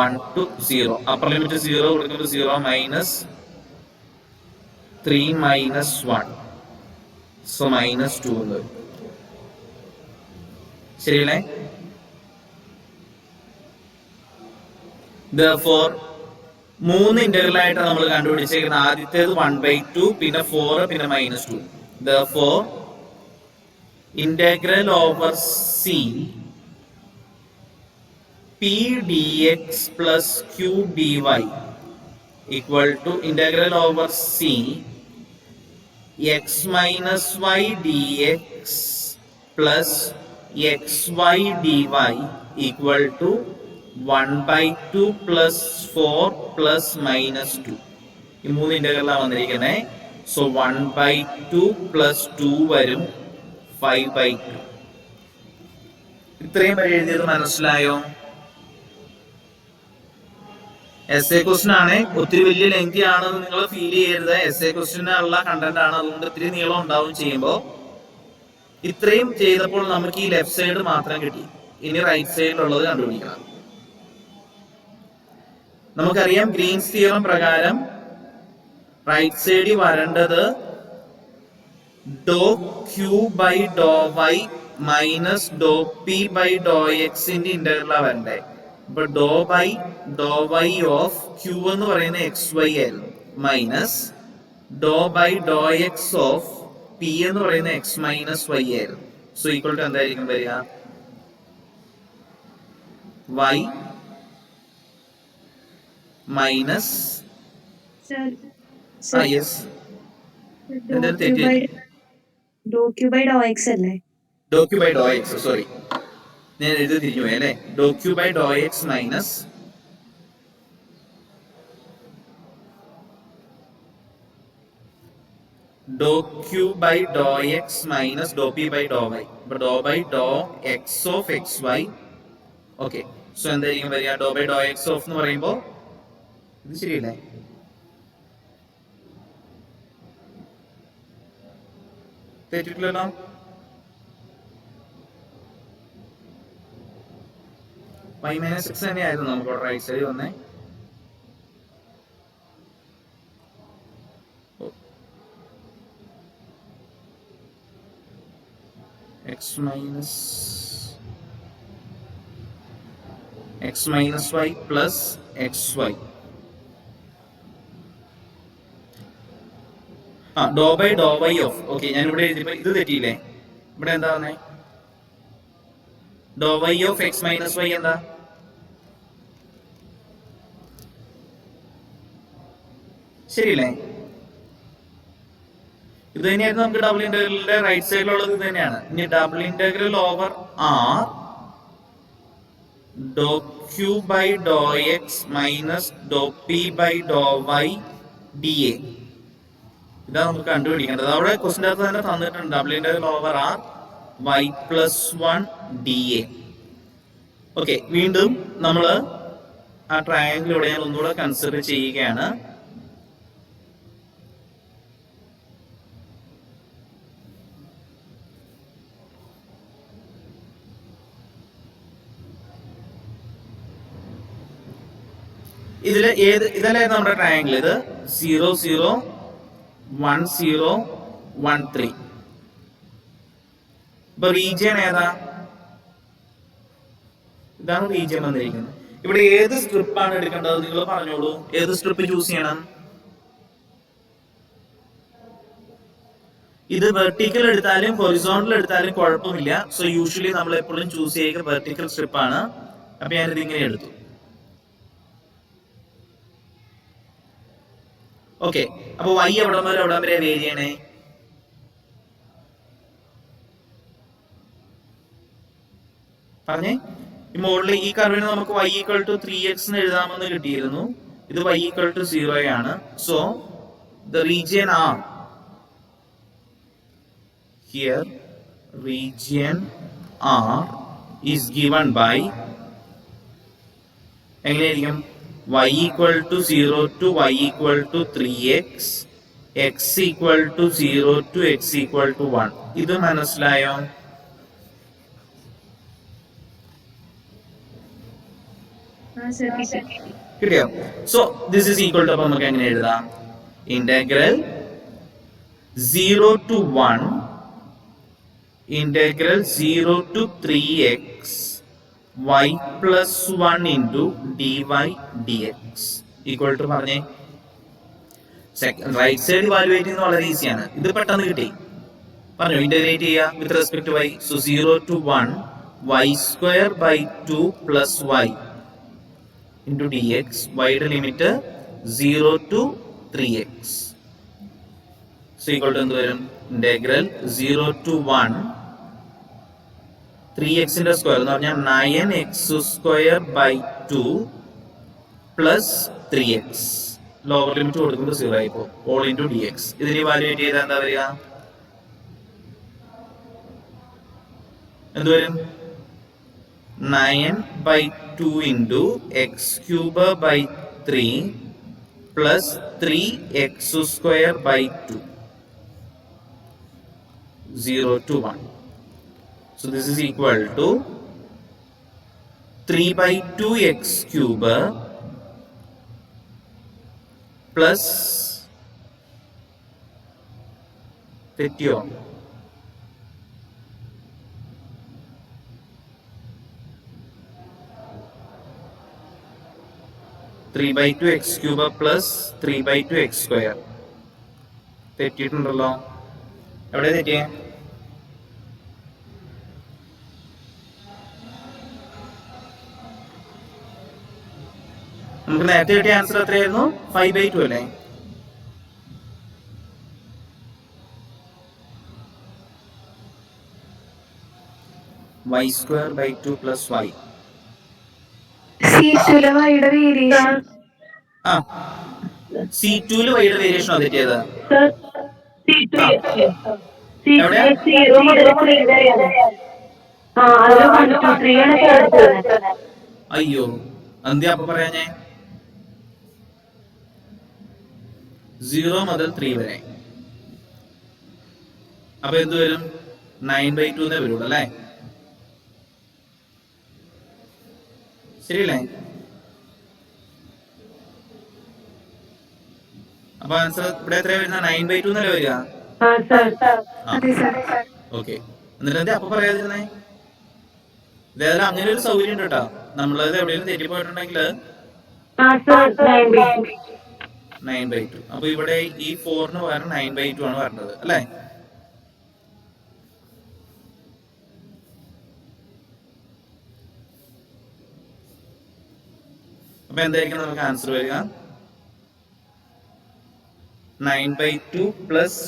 1 to 0. Upper limit 0 കൊടുക്കുമ്പോൾ 0 മൈനസ് 3 മൈനസ് 1, സോ മൈനസ് 2 എന്ന് വരും. ശരിയല്ലേ? Therefore 3 ഇന്റഗ്രൽ ആയിട്ടാണ് നമ്മൾ കണ്ടുപിടിച്ചേക്കുന്നത്. ആദ്യത്തേത് 1/2, പിന്നെ 4, പിന്നെ -2. Therefore integral over C P dx plus Q dy equal to integral over C x minus y dx plus xy dy equal to 1/2 plus 4 plus -2. ഈ 3 ഇന്റഗ്രലാണ് വന്നിരിക്കുന്നത്. സോ 1/2 plus 2 വരും 5/2. ഇത്രയും വരെ എഴുതിയത് മനസ്സിലായോ? എസ്എ ക്വസ്റ്റ്യൻ ആണ്, ഒത്തിരി വലിയ ലെങ്തി ആണെന്ന് നിങ്ങൾ ഫീൽ ചെയ്യരുത്. എസ്എ ക്വസ്റ്റ്യനുള്ള കണ്ടന്റ് ആണ്, അതുകൊണ്ട് ഇത്തിരി നീളം ഉണ്ടാവും ചെയ്യുമ്പോൾ. ഇത്രയും ചെയ്തപ്പോൾ നമുക്ക് ഈ ലെഫ്റ്റ് സൈഡ് മാത്രം കിട്ടി. ഇനി റൈറ്റ് സൈഡിലുള്ളത് കണ്ടുപിടിക്കണം. നമുക്കറിയാം ഗ്രീൻസ് തിയറം പ്രകാരം റൈറ്റ് സൈഡിൽ വരേണ്ടത് do Q by Dr y minus Dr P by do എക്സിന്റെ ഇന്റഗ്രലാണ് വരണ്ടേ. ഇപ്പൊ do by Dr y of q എന്ന് പറയുന്നത് XY ആയിരുന്നു, minus do by Dr x of p എന്ന് പറയുന്നത് X മൈനസ് Y ആയിരുന്നു. സോ ഈക്വൽ ടു എന്തായിരിക്കും വരിക? Y minus do Q by Dr x അല്ലേ? Do Q by Dr x, sorry ഞാൻ എഴുതി തിരിഞ്ഞു പോയി അല്ലേ. Do Q by Dr X minus do Q by Dr X minus Dr P by Dr y. ഇപ്പൊ do by Dr x of XY. Okay, so എന്തായിരിക്കും വരിക? Do by Dr x of എന്ന് പറയുമ്പോ ഇത് ശരിയല്ലേ? തെറ്റിട്ടില്ലല്ലോ. -6 തന്നെയായിരുന്നു നമുക്ക് റൈറ്റ് സൈഡ് വന്നേ. x minus y plus xy. Do by Dr y of, okay ഞാൻ ഇവിടെ എഴുതിയപ്പോ ഇത് തെറ്റിയില്ലേ? ഇവിടെ എന്താ വന്നേ? Do y of x minus y എന്താ? ശരിയല്ലേ? ഇത് തന്നെയായിരുന്നു നമുക്ക് ഡബിൾ ഇന്റഗ്രലിന്റെ റൈറ്റ് സൈഡിലുള്ളത്. ഇത് തന്നെയാണ്. ഇനി double integral over R dou Q by Dr X minus Dr P by Dr Y D A. ഇതാ നമുക്ക് കണ്ടുപിടിക്കേണ്ടത്. അവിടെ ക്വസ്റ്റിൻ്റെ അകത്ത് തന്നെ തന്നിട്ടുണ്ട് double integral over R Y plus 1 D A. Okay, വീണ്ടും നമ്മൾ ആ ട്രയാങ്കിൾ ഇവിടെ ഞാൻ ഒന്നുകൂടെ കൺസിഡർ ചെയ്യുകയാണ്. ഇതല്ലായിരുന്നു നമ്മുടെ ട്രയാങ്കിൾ. ഇത് 0 0 1 0 1 3. ഇപ്പൊ റീജിയൻ ഏതാ? ഇതാണ് റീജിയൻ വന്നിരിക്കുന്നത്. ഇവിടെ ഏത് സ്ട്രിപ്പാണ് എടുക്കേണ്ടത് നിങ്ങൾ പറഞ്ഞോളൂ. ഏത് സ്ട്രിപ്പ് ചൂസ് ചെയ്യണം? ഇത് വെർട്ടിക്കൽ എടുത്താലും ഹൊറിസോണ്ടൽ എടുത്താലും കുഴപ്പമില്ല. സോ യൂഷ്വലി നമ്മൾ എപ്പോഴും ചൂസ് ചെയ്യുക വെർട്ടിക്കൽ സ്ട്രിപ്പാണ്. അപ്പൊ ഞാനിത് ഇങ്ങനെ എടുത്തു. ഓക്കെ, അപ്പൊ y എവിടം വരെ വേരി ചെയ്യണേ? പറഞ്ഞേ. ഈ മുകളിൽ ഈ കർവിന് നമുക്ക് y ഈക്വൽ ടു 3x എന്ന് എഴുതാമെന്ന് കിട്ടിയിരുന്നു. ഇത് y ഈക്വൽ ടു 0 ആണ്. So the region R here, region R is given by എങ്ങനെയായിരിക്കും? y equal to 0 to y equal to 3x, x equal to 0 to x equal to 1. ഇത് മനസ്സിലായോ? കിട്ടിയോ? So this is equal to, അപ്പൊ നമുക്ക് എങ്ങനെ എഴുതാം? Integral 0 to 1 integral 0 to 3x y plus 1 into dy dx equal to പറഞ്ഞേ. റൈറ്റ് സൈഡ് വാല്യൂവേറ്റ് ചെയ്യുന്നത് വളരെ ഈസിയാണ്. ഇത് പെട്ടെന്ന് കിട്ടി. പറഞ്ഞു ഇന്റഗ്രേറ്റ് ചെയ്യുക with respect to y. So 0 to 1 y square by 2 plus y into dx. വൈയുടെ limit 0 to 3x. So equal to എന്ത് വരും? ഇന്റഗ്രൽ 0 ടു 1 3x ന്റെ സ്ക്വയർ എന്ന് പറഞ്ഞാൽ 9x square by 2 plus 3x. Lower limit കൊടുക്കുമ്പോൾ 0 ആയിപ്പോ. All into dx. ഇതിന് വാല്യൂവേറ്റ് ചെയ്താൽ എന്താ വരിക? എന്ത് വരും? 9/2 into x cube by 3 plus 3x square by 2. 0 to 1. So this is equal to 3/2 x cube plus 3/2 x cube plus 3/2 x square. തെറ്റിയിട്ടുണ്ടല്ലോ. എവിടെ തെറ്റിയേ? നമുക്ക് നേരത്തെ കിട്ടിയ ആൻസർ എത്രയായിരുന്നു? 5/2 അല്ലേ? y square by 2 plus y. C2 വൈയുടെ വേരിയേഷൻ. ആ C2 ല് വൈയുടെ വേരിയേഷൻ ആണ് തെറ്റിയത്. അയ്യോ എന്തിയാ അപ്പൊ പറയാഞ്ഞേ? 0 മുതൽ 3 വരെ. അപ്പൊ എന്ത് വരും? 9/2 വരുള്ളൂ അല്ലേ? ശരിയല്ലേ? അപ്പൊ ആൻസർ ഇവിടെ എത്രയാ വരുന്ന? 9/2 എന്നല്ലേ വരിക? ഓക്കെ. എന്നിട്ട് എന്താ അപ്പൊ പറയാതിരുന്നേ? ഇതേതായാലും അങ്ങനെ ഒരു സൗകര്യം ഉണ്ട് കേട്ടോ. നമ്മളത് എവിടെയെങ്കിലും തെറ്റിപ്പോയിട്ടുണ്ടെങ്കിൽ 9/2. അപ്പൊ ഇവിടെ ഈ 4 പകരം 9/2 ആണ് പറഞ്ഞത് അല്ലേ? അപ്പൊ എന്തായിരിക്കും നമുക്ക് ആൻസർ വരിക? 9/2 plus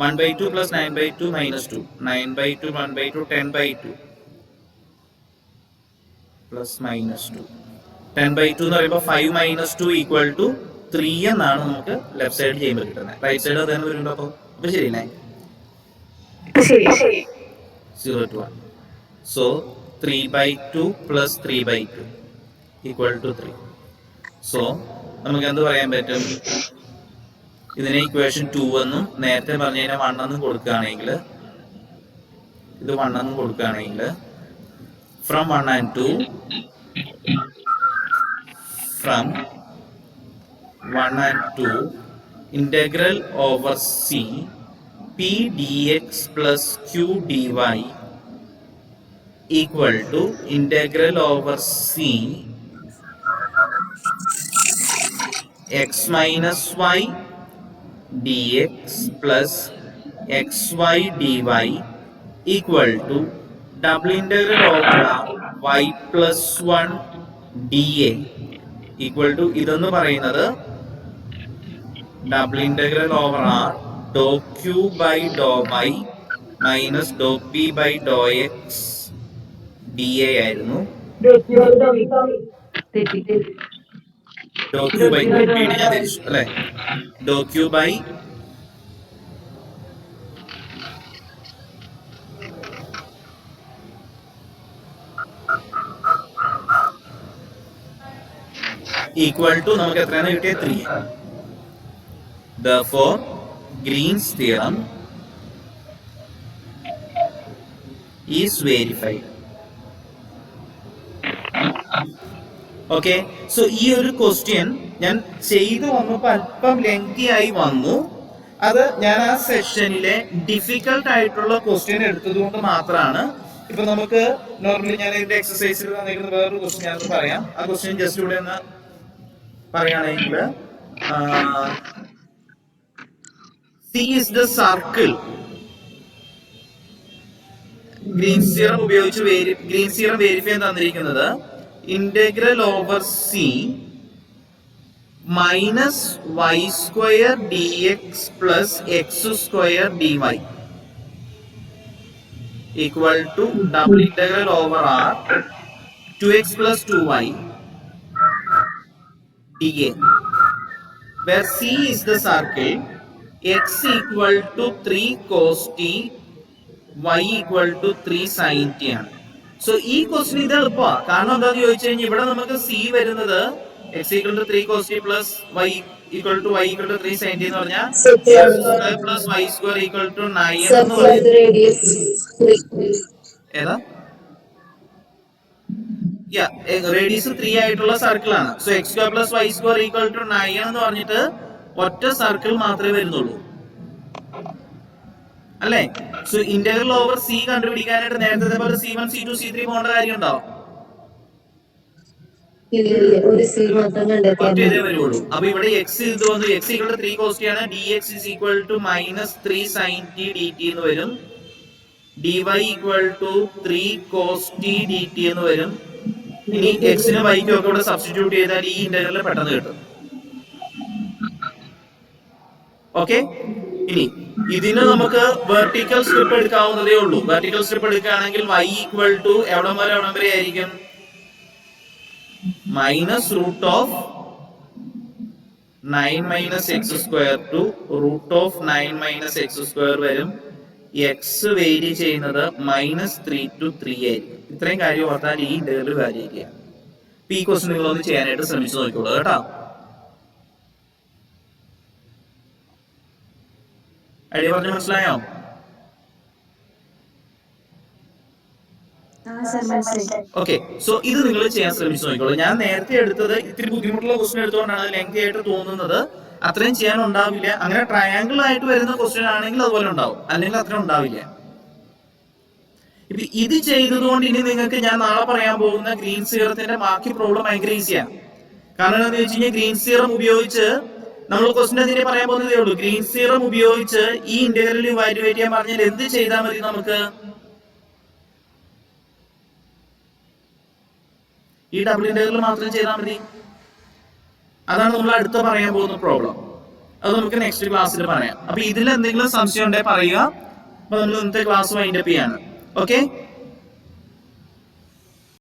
1/2 plus 9/2 minus 2. 9/2 1/2 10/2 plus minus 2. 10/2 എന്ന് പറയുമ്പോൾ 5 മൈനസ് 2 ഈക്വൽ ടു 3 എന്നാണ് നമുക്ക് ലെഫ്റ്റ് സൈഡ് ചെയ്യുമ്പോൾ കിട്ടുന്നത്. റൈറ്റ് സൈഡ് അത് തന്നെ വരുന്നുണ്ടോ? അപ്പൊ ശരിയല്ലേ? 0 to 1. So 3/2 plus 3/2 equal to 3. So നമുക്ക് എന്ത് പറയാൻ പറ്റും? ഇതിനെ ഇക്വേഷൻ 2 എന്നും നേരത്തെ പറഞ്ഞതിനെ 1 എന്നും കൊടുക്കുകയാണെങ്കിൽ, ഇത് 1 എന്നും കൊടുക്കുകയാണെങ്കിൽ, from 1 and 2 integral over c p dx plus q dy equal to integral over c x minus y dx plus xy dy equal to double integral over y plus 1 dA equal to ഇതെന്ന് പറയുന്നത് double integral over r dou q by dou y minus dou p by dou x dA ആയിരുന്നു. dou q by ഞാൻ തിരിച്ചു അല്ലേ? dou q by equal to നമുക്ക് എത്രയാണ് കിട്ടിയത് 3. Therefore, Green's theorem is verified. Okay, so ഈ ഒരു ക്വസ്റ്റ്യൻ ഞാൻ ചെയ്തു വന്നപ്പോൾ അല്പം ലെങ്തി ആയി വന്നു. അത് ഞാൻ ആ സെഷനിലെ ഡിഫിക്കൽട്ട് ആയിട്ടുള്ള ക്വസ്റ്റ്യൻ എടുത്തത് കൊണ്ട് മാത്രമാണ്. ഇപ്പൊ നമുക്ക് നോർമലി ഞാൻ ഇതിന്റെ എക്സസൈസിൽ തന്നിരിക്കുന്ന വേറൊരു ക്വസ്റ്റ്യൻ ഞാൻ പറയാം. ആ ക്വസ്റ്റ്യൻ ജസ്റ്റ് ഇവിടെ ഒന്ന് പറയുകയാണെങ്കിൽ C is the circle. Green's theorem ഉപയോഗിച്ച് ഗ്രീൻസ് തിയറം വെരിഫൈ ചെയ്യാൻ തന്നിരിക്കുന്നത് integral over C minus y square dx plus x square dy equal to double integral over R 2x plus 2y dA, where C is the circle, x equal to 3 cos t, y equal to 3 sin t ആണ്. സോ ഈ ക്വസ്റ്റ്യൻ ഇത് എളുപ്പമാണ്. കാരണം എന്താണെന്ന് ചോദിച്ചു കഴിഞ്ഞാൽ ഇവിടെ നമുക്ക് C വരുന്നത് x equal to 3 cos t plus y equal to 3 sin t എന്ന് പറഞ്ഞാൽ x plus y square equal to 9 എന്ന് പറയുന്നത് ഏതാ? റേഡിയസ് 3 ആയിട്ടുള്ള സർക്കിൾ ആണ്. So x square plus y square equal to 9 എന്ന് പറഞ്ഞിട്ട് ഒറ്റ സർക്കിൾ മാത്രമേ വരുന്നുള്ളൂ അല്ലേ? സോ ഇന്റഗ്രൽ ഓവർ C കണ്ടുപിടിക്കാനായിട്ട് നേരത്തെ പോലെ C1 C2 C3 പോകേണ്ട കാര്യം ഉണ്ടോ? ഒറ്റേ വരുള്ളൂ. അപ്പൊ ഇവിടെ x ഇത് വന്നു, x equal to 3 cos t ആണ്, dx is equal to minus 3 sin t dt എന്ന് വരും, dy equal to 3 cos t dt എന്ന് വരും. ഇനി എക്സിനും വൈക്കും ഒക്കെ ഇവിടെ സബ്സ്റ്റിറ്റ്യൂട്ട് ചെയ്താൽ ഈ ഇന്റഗ്രൽ പെട്ടെന്ന് കിട്ടും. ഓക്കെ, ഇനി ഇതിന് നമുക്ക് വെർട്ടിക്കൽ സ്ട്രിപ്പ് എടുക്കാവുന്നതേ ഉള്ളൂ. വെർട്ടിക്കൽ സ്ട്രിപ്പ് എടുക്കുകയാണെങ്കിൽ y ഈക്വൽ ടു എവിടം വരെ ആയിരിക്കും? Minus root of 9 minus X square to root of 9 minus X square വരും. എക്സ് വേരി ചെയ്യുന്നത് -3 to 3 ആയിരിക്കും. ഇത്രയും കാര്യം ഓർത്താൽ ഈ ഇന്റഗ്രൽ കാര്യമില്ല. ഈ ക്വസ്റ്റ്യൻ നിങ്ങളൊന്ന് ചെയ്യാനായിട്ട് ശ്രമിച്ചു നോക്കിക്കോളൂ കേട്ടോ. ഐഡിയ പറഞ്ഞ് മനസ്സിലായോ? ഓക്കെ, സോ ഇത് നിങ്ങൾ ചെയ്യാൻ ശ്രമിച്ചു നോക്കിക്കോളൂ. ഞാൻ നേരത്തെ എടുത്തത് ഇത്തിരി ബുദ്ധിമുട്ടുള്ള ക്വസ്റ്റ്യൻ എടുത്തുകൊണ്ടാണ് ലെങ്തി ആയിട്ട് തോന്നുന്നത്. അത്രയും ചെയ്യാൻ ഉണ്ടാവില്ല. അങ്ങനെ ട്രയാങ്കിൾ ആയിട്ട് വരുന്ന ക്വസ്റ്റ്യൻ ആണെങ്കിൽ അതുപോലെ ഉണ്ടാവും, അല്ലെങ്കിൽ അത്രയും ഉണ്ടാവില്ല. ഇപ്പൊ ഇത് ചെയ്തതുകൊണ്ട് ഇനി നിങ്ങൾക്ക് ഞാൻ നാളെ പറയാൻ പോകുന്ന ഗ്രീൻസ് തിയറത്തിന്റെ ബാക്കി പ്രോബ്ലം ഭയങ്കര ഈസിയാണ്. കാരണം എന്താണെന്ന് വെച്ച് കഴിഞ്ഞാൽ ഗ്രീൻസ് തിയറം ഉപയോഗിച്ച് നമ്മൾ ക്വസ്റ്റ്യൻ അതിനെ പറയാൻ പോകുന്നതേ ഉള്ളൂ. ഗ്രീൻസ് തിയറം ഉപയോഗിച്ച് ഈ ഇന്റഗ്രൽ ഇവാലുവേറ്റ് ചെയ്യാൻ പറഞ്ഞാൽ എന്ത് ചെയ്താൽ മതി? നമുക്ക് ഈ ഡബിൾ ഇന്റഗ്രൽ മാത്രം ചെയ്താൽ മതി. അതാണ് നമ്മൾ അടുത്ത പറയാൻ പോകുന്ന പ്രോബ്ലം. അത് നമുക്ക് നെക്സ്റ്റ് ക്ലാസ്സിൽ പറയാം. അപ്പൊ ഇതിൽ എന്തെങ്കിലും സംശയം ഉണ്ടെങ്കിൽ പറയുക. അപ്പൊ നമ്മൾ ഇന്നത്തെ ക്ലാസ് വൈൻഡ് അപ്പ് ചെയ്യാണ്. ഓക്കെ.